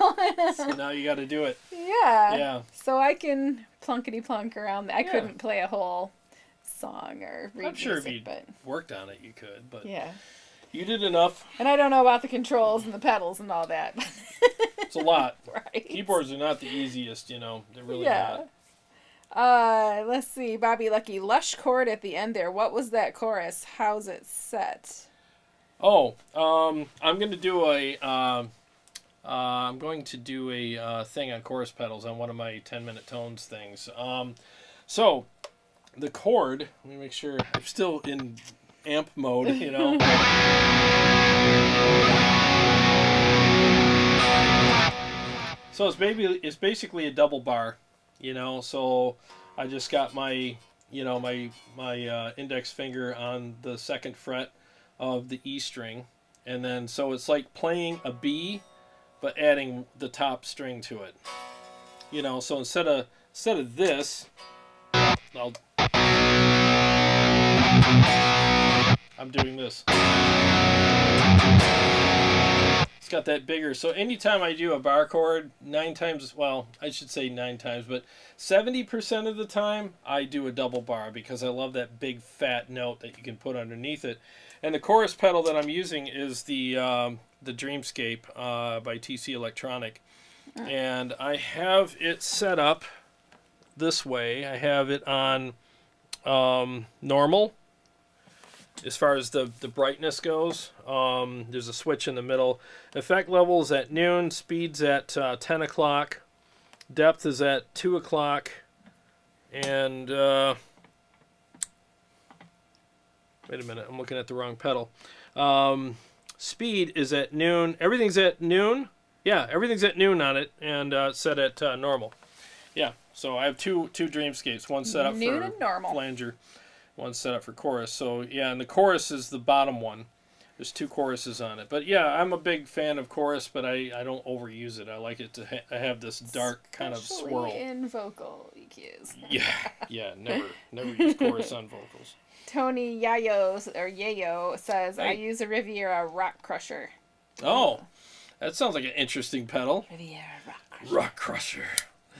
so now you got to do it. Yeah. So I can plunkety plunk around. I couldn't play a whole song or read I'm sure music, if you worked on it, you could. But you did enough. And I don't know about the controls and the pedals and all that. It's a lot. Right. Keyboards are not the easiest, They're really not. Let's see. Bobby Lucky. Lush chord at the end there. What was that chorus? How's it set? Oh, I'm going to do a thing on chorus pedals on one of my 10-minute tones things. So the chord, let me make sure I'm still in amp mode, So it's basically a double bar, so I just got my my index finger on the 2nd fret of the E string, and then so it's like playing a B but adding the top string to it. So instead of this, I'm doing this. It's got that bigger. So anytime I do a bar chord, 9 times, well, I should say 9 times, but 70% of the time I do a double bar because I love that big fat note that you can put underneath it. And the chorus pedal that I'm using is the Dreamscape by TC Electronic. And I have it set up this way. I have it on normal. As far as the brightness goes, there's a switch in the middle. Effect levels at noon, speeds at 10 o'clock, depth is at 2 o'clock, and wait a minute, I'm looking at the wrong pedal. Speed is at noon. Everything's at noon. Yeah, everything's at noon on it, and set at normal. Yeah, so I have two Dreamscapes, one set up for flanger. One set up for chorus. So yeah, and the chorus is the bottom one. There's 2 choruses on it. But yeah, I'm a big fan of chorus, but I don't overuse it. I like it to have this dark kind of swirl. Especially in vocal EQs. Yeah, never use chorus on vocals. Tony Yayo says, I use a Riviera Rock Crusher. Oh, that sounds like an interesting pedal. Riviera Rock Crusher. Rock Crusher.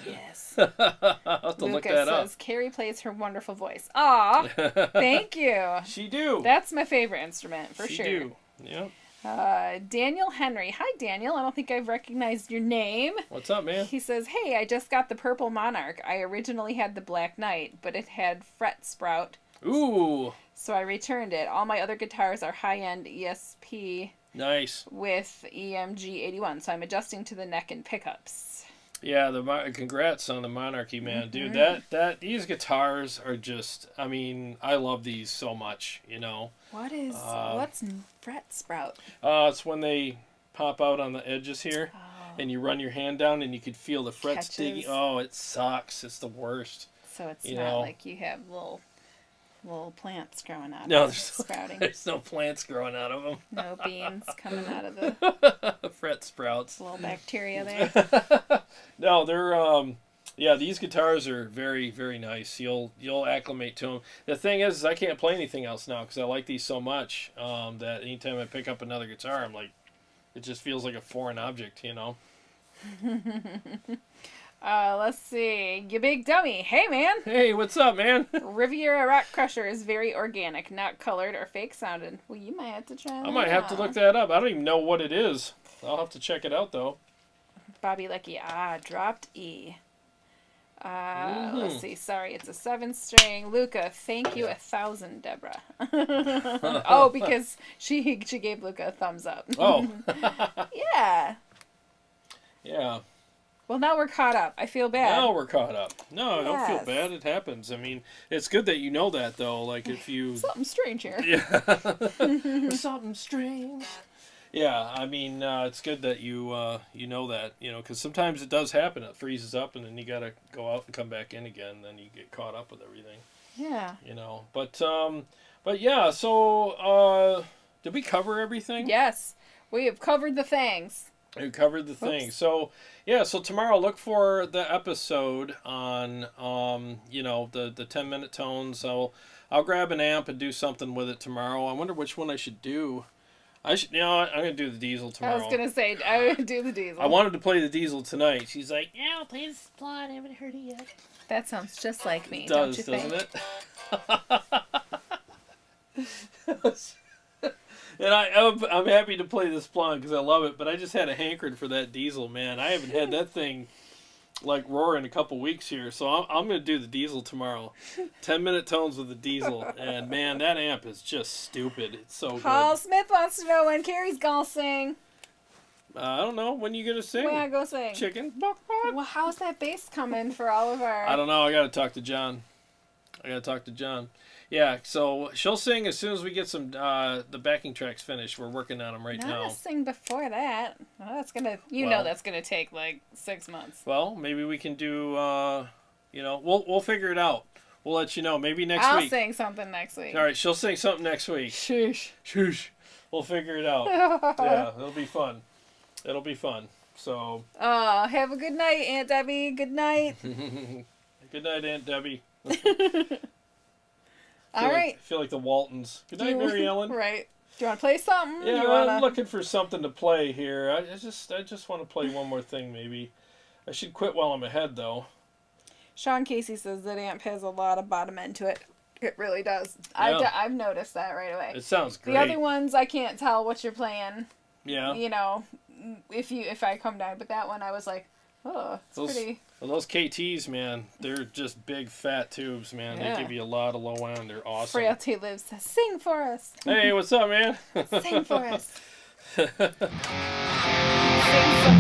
Yes. I'll have to look that up. Lucas says, Carrie plays her wonderful voice. Aw, thank you. She do. That's my favorite instrument, for sure. She do. Yep. Daniel Henry. Hi, Daniel. I don't think I've recognized your name. What's up, man? He says, hey, I just got the Purple Monarch. I originally had the Black Knight, but it had fret sprout. Ooh. So I returned it. All my other guitars are high-end ESP. Nice. With EMG 81, so I'm adjusting to the neck and pickups. Yeah, congrats on the Monarchy, man. Dude, these guitars are just, I mean, I love these so much, you know. What's fret sprout? It's when they pop out on the edges here, and you run your hand down, and you can feel the frets digging. Oh, it sucks. It's the worst. So it's not like you have little plants growing out of it. Sprouting. There's no plants growing out of them. No beans coming out of the fret sprouts. Little bacteria there. No, they're these guitars are very, very nice. You'll acclimate to them. The thing is I can't play anything else now because I like these so much that anytime I pick up another guitar, I'm like, it just feels like a foreign object, you know. Let's see. You big dummy. Hey, man. Hey, what's up, man? Riviera Rock Crusher is very organic, not colored or fake sounding. Well, you might have to try that. I might have to look that up. I don't even know what it is. I'll have to check it out, though. Bobby Lucky. Dropped E. Let's see. Sorry, it's a 7-string. Luca, thank you 1,000, Deborah. Oh, because she gave Luca a thumbs up. Oh. Yeah. Yeah. Well, now we're caught up. I feel bad. Now we're caught up. No, I don't feel bad. It happens. I mean, it's good that you know that, though. Like, if you... Something strange here. Yeah. There's something strange. Yeah, I mean, it's good that you know that, you know, because sometimes it does happen. It freezes up, and then you got to go out and come back in again. Then you get caught up with everything. Yeah. You know, but yeah, so, did we cover everything? Yes. We have covered the things. We covered the thing. So, yeah, so tomorrow look for the episode on, you know, the 10-minute tones. I'll grab an amp and do something with it tomorrow. I wonder which one I should do. I'm going to do the diesel tomorrow. I was going to say, I would do the diesel. I wanted to play the diesel tonight. She's like, yeah, I'll play the Splawn. I haven't heard it yet. That sounds just like me, it does, don't you think? Doesn't it? And I'm happy to play this Splawn because I love it, but I just had a hankering for that diesel, man. I haven't had that thing like roaring a couple weeks here, so I'm going to do the diesel tomorrow. 10-minute tones with the diesel, and man, that amp is just stupid. It's so good. Paul Smith wants to know when Carrie's gonna sing. I don't know. When you going to sing? When I go sing. Chicken? Well, how's that bass coming for all of our... I don't know. I got to talk to John. Yeah, so she'll sing as soon as we get some the backing tracks finished. We're working on them right now. Not sing before that. Well, that's gonna, know, that's gonna take like 6 months. Well, maybe we can do. You know, we'll figure it out. We'll let you know. Maybe next week. I'll sing something next week. All right, she'll sing something next week. Shush. We'll figure it out. Yeah, it'll be fun. So. Have a good night, Aunt Debbie. Good night. Good night, Aunt Debbie. All right. I feel like the Waltons. Good night, Mary Ellen. Right. Do you want to play something? Yeah, I'm looking for something to play here. I just want to play one more thing, maybe. I should quit while I'm ahead, though. Sean Casey says that amp has a lot of bottom end to it. It really does. Yeah. I've noticed that right away. It sounds great. The other ones, I can't tell what you're playing. Yeah. You know, if I come down, but that one, I was like, oh, it's pretty. Well, those KTs, man, they're just big fat tubes, man. Yeah. They give you a lot of low end. They're awesome. Frailty Lives says, sing for us. Hey, what's up, man? Sing for us. Sing some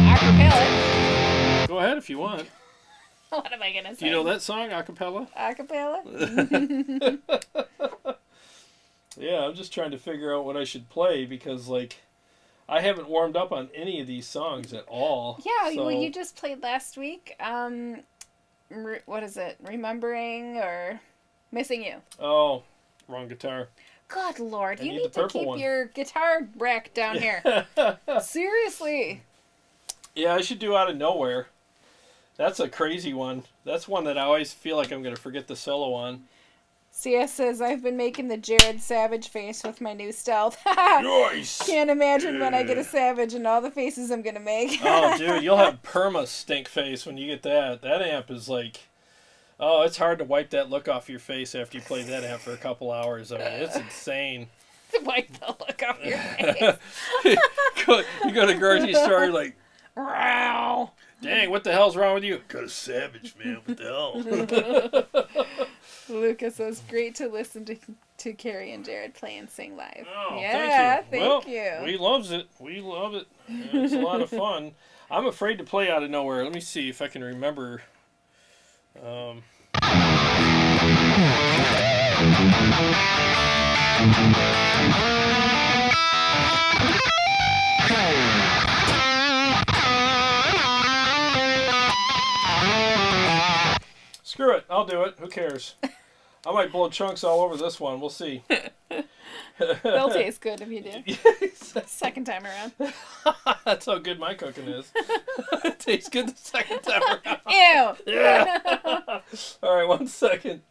acapella. Go ahead if you want. What am I going to say? Do you know that song, acapella? Acapella? Yeah, I'm just trying to figure out what I should play because, like, I haven't warmed up on any of these songs at all. Yeah, so... well, you just played last week. What is it? Remembering or Missing You? Oh, wrong guitar. Good Lord, I you need need the to purple keep one. your guitar rack down here. Seriously. Yeah, I should do Out of Nowhere. That's a crazy one. That's one that I always feel like I'm going to forget the solo on. CS says, I've been making the Jarrod Savage face with my new stealth. Nice! Can't imagine when I get a Savage and all the faces I'm going to make. Oh, dude, you'll have perma stink face when you get that. That amp is like... Oh, it's hard to wipe that look off your face after you play that amp for a couple hours. I mean, it's insane. Wipe the look off your face. You go to the grocery store, you're like, Wow. dang, what the hell's wrong with you? Got a Savage, man. What the hell? Lucas says, great to listen to Carrie and Jarrod play and sing live. Oh, Yeah, thank you. We loves it. We love it. Yeah, it's a lot of fun. I'm afraid to play Out of Nowhere. Let me see if I can remember. Screw it. I'll do it. Who cares? I might blow chunks all over this one. We'll see. They'll taste good if you do. Second time around. That's how good my cooking is. It tastes good the second time around. Ew. Yeah. All right, 1 second.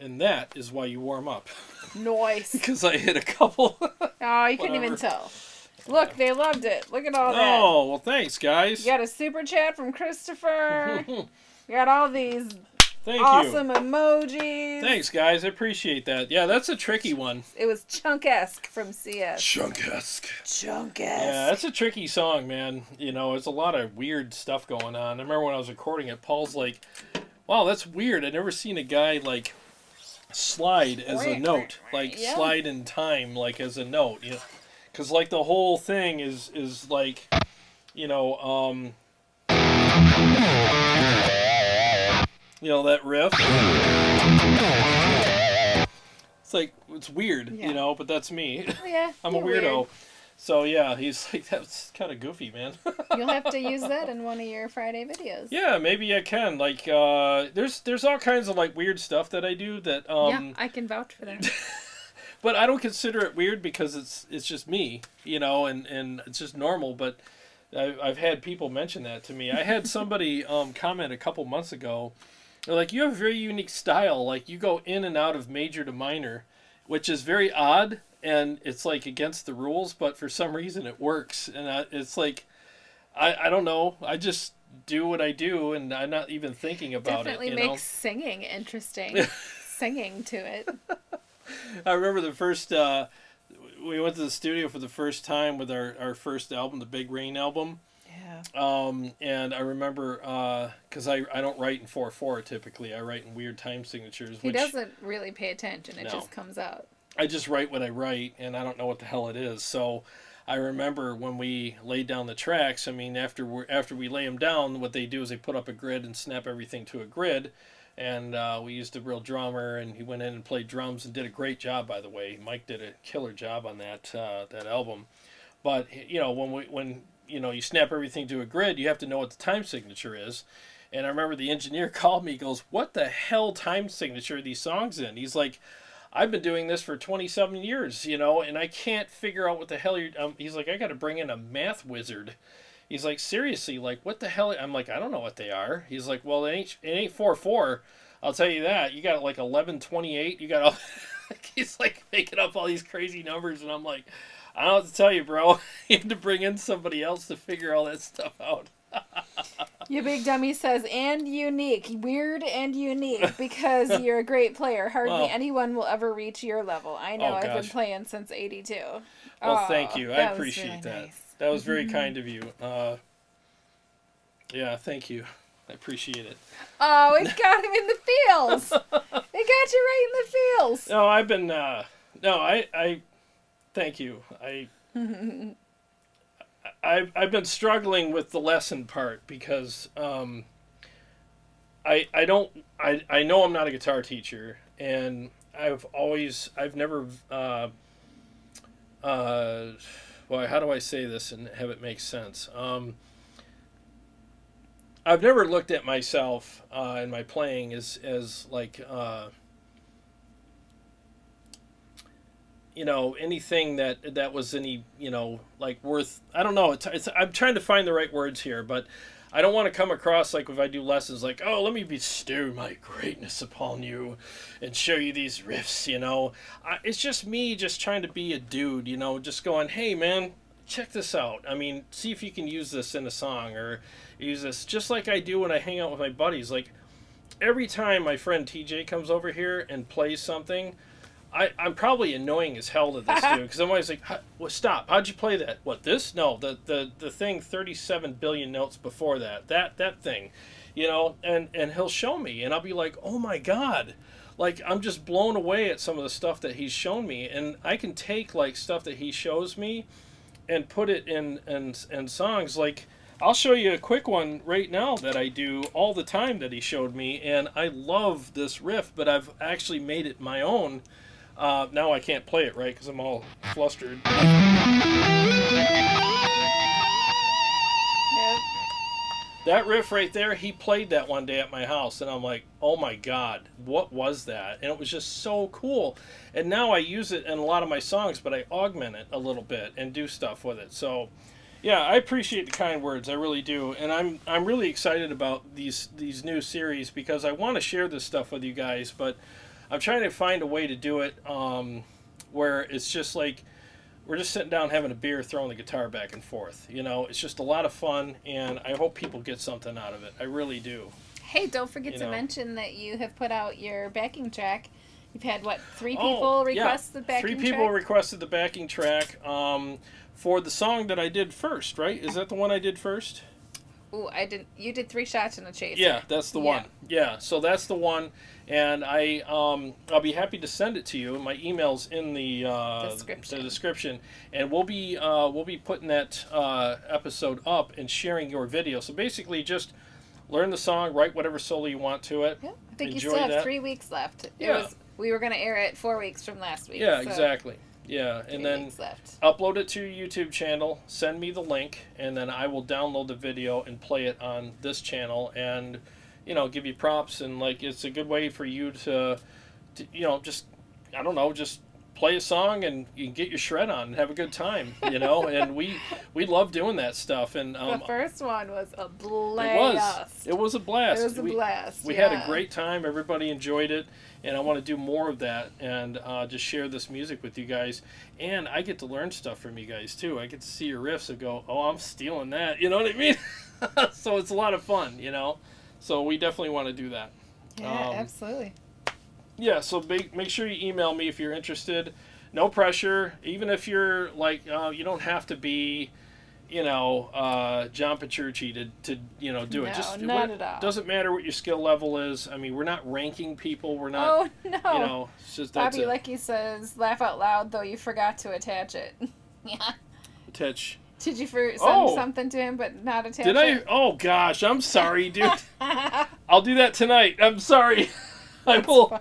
And that is why you warm up. Nice. Because I hit a couple. Oh, you couldn't even tell. Look, they loved it. Look at all that. Oh, well, thanks, guys. You got a super chat from Christopher. You got all these Thank awesome you. emojis. Thanks, guys. I appreciate that. Yeah, that's a tricky one. It was Chunk-esque from CS. Chunk-esque. Chunk-esque. Yeah, that's a tricky song, man. You know, it's a lot of weird stuff going on. I remember when I was recording it, Paul's like, wow, that's weird. I've never seen a guy, like, slide as a note. Like, slide in time, like, as a note. You know? Because, like, the whole thing is like, you know, You know, that riff. It's like, it's weird, Yeah. you know, but that's me. Yeah, I'm a you're weirdo. weird. So yeah, he's like, that's kind of goofy, man. You'll have to use that in one of your Friday videos. Yeah, maybe I can. Like, there's all kinds of like weird stuff that I do that. Yeah, I can vouch for that. But I don't consider it weird because it's just me, you know, and it's just normal. But I've had people mention that to me. I had somebody comment a couple months ago. They're like, you have a very unique style. Like, you go in and out of major to minor, which is very odd. And it's like against the rules, but for some reason it works. And it's like, I don't know. I just do what I do, and I'm not even thinking about Definitely it. makes singing interesting. Singing to it. I remember the first, we went to the studio for the first time with our first album, the Big Rain album. Yeah. And I remember, because I don't write in 4/4 typically. I write in weird time signatures. He doesn't really pay attention. It No. just comes out. I just write what I write, and I don't know what the hell it is. So I remember when we laid down the tracks, I mean, after we lay them down, what they do is they put up a grid and snap everything to a grid. And we used a real drummer, and he went in and played drums and did a great job, by the way. Mike did a killer job on that album. But, you know, when you know, you snap everything to a grid, you have to know what the time signature is. And I remember the engineer called me, he goes, what the hell time signature are these songs in? He's like, I've been doing this for 27 years, you know, and I can't figure out what the hell you're... he's like, I got to bring in a math wizard. He's like, seriously, like, what the hell? I'm like, I don't know what they are. He's like, well, it ain't 4/4. I'll tell you that. You got like 11/28. You got all... he's like making up all these crazy numbers, and I'm like, I don't know what to tell you, bro. You have to bring in somebody else to figure all that stuff out. You big dummy says, and unique. Weird and unique because you're a great player. Hardly anyone will ever reach your level. I know. I've been playing since 82. Well, thank you. I that was appreciate really that. nice. That was very kind of you. Yeah, thank you. I appreciate it. Oh, it got him in the feels. It got you right in the feels. No, I've been... no, I thank you. I've been struggling with the lesson part because I know I'm not a guitar teacher, and I've never well, how do I say this and have it make sense? I've never looked at myself and my playing as like you know, anything that was any, you know, like worth, I don't know, it's I'm trying to find the right words here, but I don't want to come across like if I do lessons like, oh, let me bestow my greatness upon you and show you these riffs, you know. It's just me just trying to be a dude, you know, just going, hey, man, check this out. I mean, see if you can use this in a song or use this just like I do when I hang out with my buddies. Like, every time my friend TJ comes over here and plays something, I'm probably annoying as hell to this dude because I'm always like, well, stop. How'd you play that? What, this? No, the thing 37 billion notes before that thing, you know, and he'll show me and I'll be like, oh my God. Like, I'm just blown away at some of the stuff that he's shown me, and I can take like stuff that he shows me and put it in songs. Like, I'll show you a quick one right now that I do all the time that he showed me, and I love this riff, but I've actually made it my own. Now I can't play it right because I'm all flustered. Yep. That riff right there, he played that one day at my house, and I'm like, oh my God, what was that? And it was just so cool. And now I use it in a lot of my songs, but I augment it a little bit and do stuff with it. So, yeah, I appreciate the kind words, I really do. And I'm really excited about these new series because I want to share this stuff with you guys, but I'm trying to find a way to do it where it's just like we're just sitting down having a beer, throwing the guitar back and forth. You know, it's just a lot of fun, and I hope people get something out of it. I really do. Hey, don't forget to mention that you have put out your backing track. You've had, what, 3 people request the backing track? 3 people requested the backing track for the song that I did first, right? Is that the one I did first? Ooh, I didn't. You did 3 shots in a chaser. Yeah, that's the one. Yeah, so that's the one, and I'll be happy to send it to you. My email's in the description, and we'll be putting that episode up and sharing your video. So basically, just learn the song, write whatever solo you want to it. Yeah, I think Enjoy you still have that. 3 weeks left. Yeah. We were going to air it 4 weeks from last week. Yeah, so exactly. Yeah, 3 and then weeks left. upload it to your YouTube channel, send me the link, and then I will download the video and play it on this channel and, give you props. And, like, it's a good way for you to just, I don't know, just play a song and you can get your shred on and have a good time, and we love doing that stuff. And the first one was a blast. It was a blast. It was a blast. We had a great time. Everybody enjoyed it, and I want to do more of that and just share this music with you guys. And I get to learn stuff from you guys too. I get to see your riffs and go, "Oh, I'm stealing that." You know what I mean? So it's a lot of fun, So we definitely want to do that. Yeah, absolutely. Yeah, so make sure you email me if you're interested. No pressure. Even if you're like, you don't have to be, John Petrucci to do it. Just not at all. Doesn't matter what your skill level is. I mean, we're not ranking people. We're not. Oh no. It's just Bobby Lecky says, "Laugh out loud," though you forgot to attach it. Yeah. Attach. Did you send something to him but not attach it? Did I? Oh gosh, I'm sorry, dude. I'll do that tonight. I'm sorry. I will. Fine.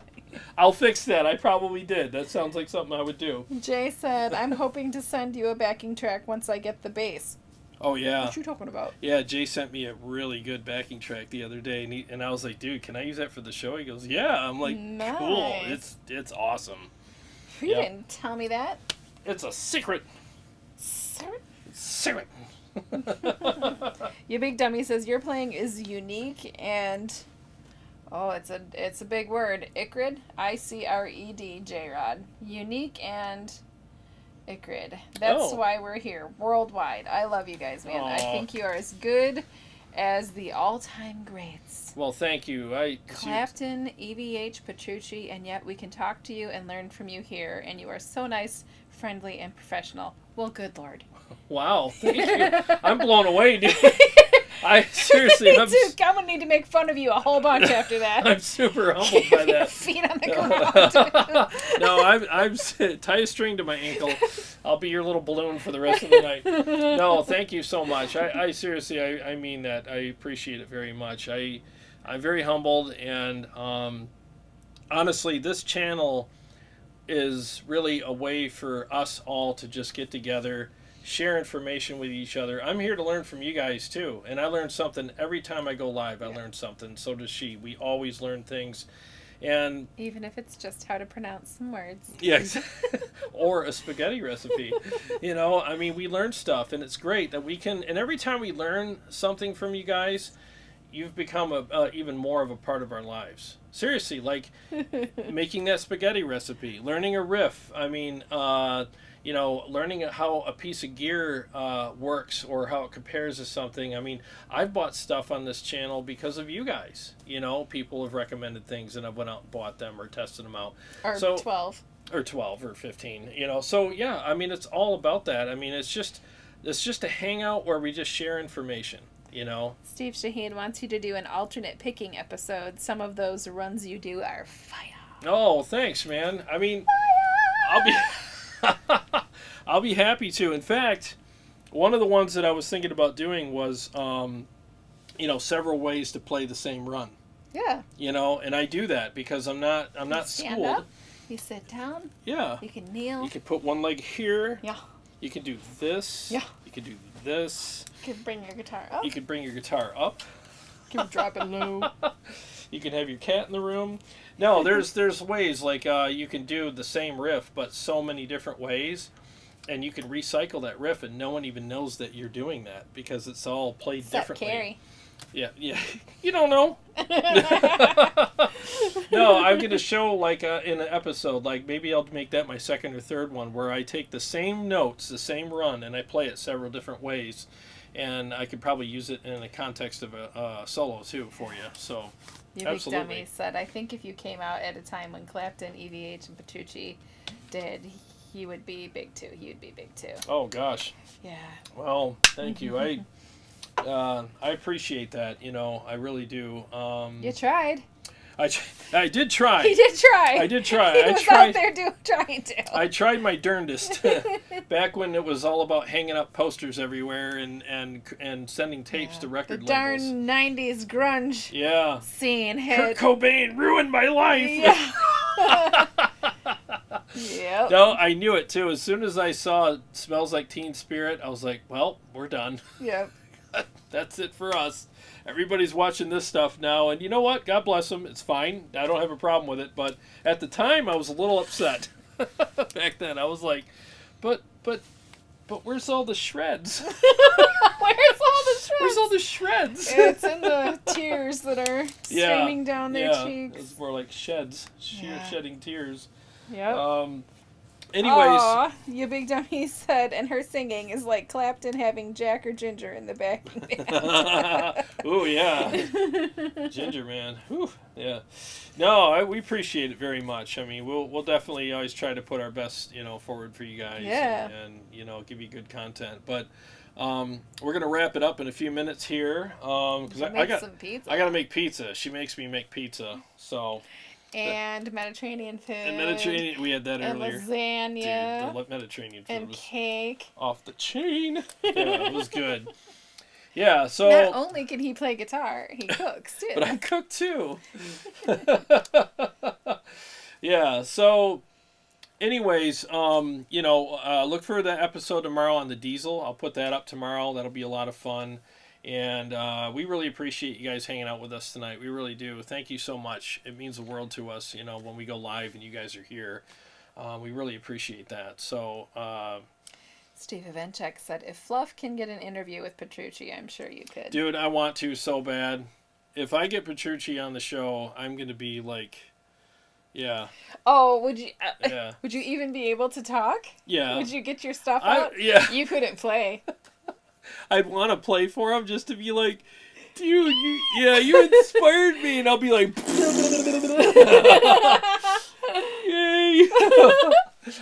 I'll fix that. I probably did. That sounds like something I would do. Jay said, "I'm hoping to send you a backing track once I get the bass." Oh, yeah. What you talking about? Yeah, Jay sent me a really good backing track the other day, and I was like, "Dude, can I use that for the show?" He goes, "Yeah." I'm like, nice. Cool. It's awesome. You didn't tell me that. It's a secret. Secret. Your Big Dummy says your playing is unique and... Oh, it's a big word. Icred, ICRED, Jarrod. Unique and Icred. That's why we're here, worldwide. I love you guys, man. Aww. I think you are as good as the all-time greats. Well, thank you. Clapton, EVH, Petrucci, and yet we can talk to you and learn from you here, and you are so nice, friendly, and professional. Well, good Lord. Wow, thank you. I'm blown away, dude. I seriously, I'm gonna need to make fun of you a whole bunch after that. I'm super humbled by that. Feet on the ground. No, I'm tie a string to my ankle. I'll be your little balloon for the rest of the night. No, thank you so much. I seriously, I mean that. I appreciate it very much. I'm very humbled, and honestly, this channel is really a way for us all to just get together, share information with each other. I'm here to learn from you guys too, and I learn something every time I go live. I learn something. So does she. We always learn things, and even if it's just how to pronounce some words. Yes, or a spaghetti recipe. I mean, we learn stuff, and it's great that we can. And every time we learn something from you guys, you've become even more of a part of our lives. Seriously, like making that spaghetti recipe, learning a riff. I mean, learning how a piece of gear works or how it compares to something. I mean, I've bought stuff on this channel because of you guys. People have recommended things, and I've went out and bought them or tested them out. Or 12. Or 12 or 15. So yeah, I mean, it's all about that. I mean, it's just a hangout where we just share information. Steve Shaheen wants you to do an alternate picking episode. Some of those runs you do are fire. Oh, thanks, man. I mean, I'll be happy to. In fact, one of the ones that I was thinking about doing was, several ways to play the same run. Yeah. And I do that because I'm not stand schooled. Up, you sit down. Yeah. You can kneel. You can put one leg here. Yeah. You can do this. Yeah. You can do this. You can bring your guitar up. You can bring your guitar up. You can drop it low. You can have your cat in the room. No, there's ways like you can do the same riff, but so many different ways, and you can recycle that riff, and no one even knows that you're doing that because it's all played differently. Carrie. Yeah. You don't know. No, I'm going to show like in an episode, like maybe I'll make that my second or third one, where I take the same notes, the same run, and I play it several different ways. And I could probably use it in the context of a solo too for you. So, Your Big Dummy said, I think if you came out at a time when Clapton, EVH, and Petrucci did, he would be big too. He would be big too. Oh gosh. Yeah. Well, thank you. I appreciate that. I really do. You tried. I did try. He did try. I did try. He was out there trying to. I tried my darndest. Back when it was all about hanging up posters everywhere and sending tapes to record labels. The darn 90s grunge scene hit. Kurt Cobain ruined my life. Yeah. Yep. No, I knew it too. As soon as I saw Smells Like Teen Spirit, I was like, well, we're done. Yep. That's it for us. Everybody's watching this stuff now, and you know what? God bless them. It's fine. I don't have a problem with it. But at the time, I was a little upset. Back then, I was like, but where's all the shreds? Where's all the shreds? It's in the tears that are streaming down their cheeks. It's more like sheds. Shedding tears. Yep. Anyways. Aw, you big dummy said, and her singing is like Clapton having Jack or Ginger in the backing band. Ooh, yeah. Ginger, man. Whew. Yeah. No, we appreciate it very much. I mean, we'll definitely always try to put our best, forward for you guys. Yeah. And give you good content. But we're gonna wrap it up in a few minutes here. Because I got to make pizza. She makes me make pizza. So. And Mediterranean food. And Mediterranean, we had that earlier. And lasagna. Dude, the Mediterranean food and cake. Off the chain. Yeah, it was good. Yeah, so... Not only can he play guitar, he cooks, too. But I cook, too. Yeah, so... Anyways, look for the episode tomorrow on the diesel. I'll put that up tomorrow. That'll be a lot of fun. And we really appreciate you guys hanging out with us tonight. We really do. Thank you so much. It means the world to us, when we go live and you guys are here. We really appreciate that. So, Steve Evenchek said, if Fluff can get an interview with Petrucci, I'm sure you could. Dude, I want to so bad. If I get Petrucci on the show, I'm going to be like, yeah. Oh, would you? Yeah. Would you even be able to talk? Yeah. Would you get your stuff out? Yeah. You couldn't play. I'd want to play for him just to be like, dude, you inspired me, and I'll be like, yay!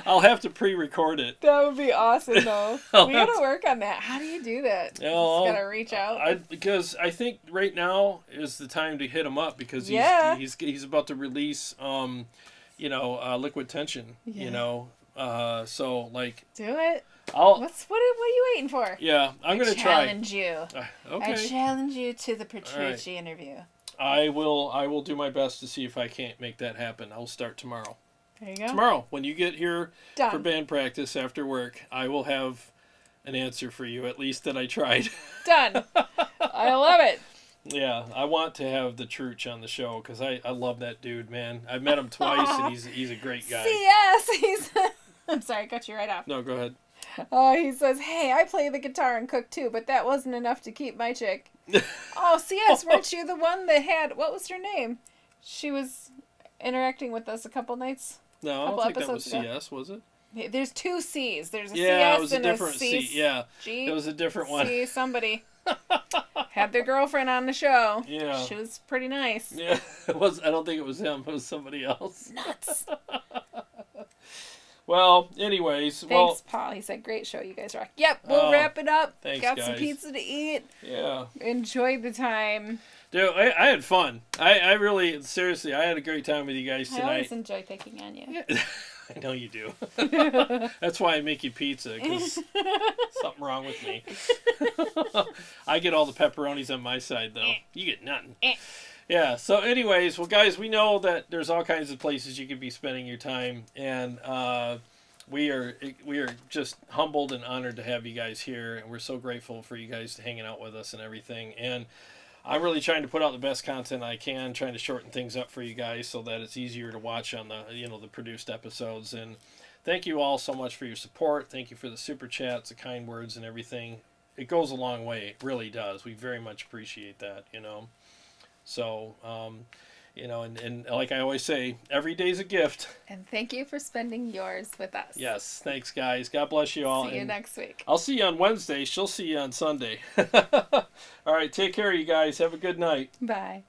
I'll have to pre-record it. That would be awesome, though. We gotta work on that. How do you do that? Just gotta reach out. Because I think right now is the time to hit him up because he's about to release, Liquid Tension. Yeah. So like. Do it. What are you waiting for? Yeah, I'm going to try. I challenge you. Okay. I challenge you to the Petrucci interview. I will do my best to see if I can't make that happen. I'll start tomorrow. There you go. Tomorrow, when you get here for band practice after work, I will have an answer for you, at least that I tried. Done. I love it. Yeah, I want to have the Truch on the show because I love that dude, man. I've met him twice, and he's a great guy. CS, I'm sorry, I cut you right off. No, go ahead. He says, hey, I play the guitar and cook too, but that wasn't enough to keep my chick. Oh, CS, weren't you the one that had, what was her name? She was interacting with us a couple nights. No, I don't think that was CS, was it? There's two C's. There's a CS CS it was and a different C. Yeah, it was a different one. See, somebody had their girlfriend on the show. Yeah. She was pretty nice. Yeah, it was. I don't think it was him. It was somebody else. Nuts. Well, anyways. Thanks, Paul. He said, great show. You guys rock. Yep, we'll wrap it up. Thanks, Got guys. some pizza to eat. Yeah. Enjoyed the time. Dude, I had fun. I really, seriously, I had a great time with you guys tonight. I always enjoy picking on you. Yeah. I know you do. That's why I make you pizza, because something wrong with me. I get all the pepperonis on my side, though. You get nothing. Yeah, so anyways, well, guys, we know that there's all kinds of places you could be spending your time, and we are just humbled and honored to have you guys here, and we're so grateful for you guys hanging out with us and everything, and I'm really trying to put out the best content I can, trying to shorten things up for you guys so that it's easier to watch on the the produced episodes. And thank you all so much for your support. Thank you for the super chats, the kind words, and everything. It goes a long way. It really does. We very much appreciate that. So, and like I always say, every day's a gift. And thank you for spending yours with us. Yes, thanks, guys. God bless you all. See you next week. I'll see you on Wednesday. She'll see you on Sunday. All right, take care, you guys. Have a good night. Bye.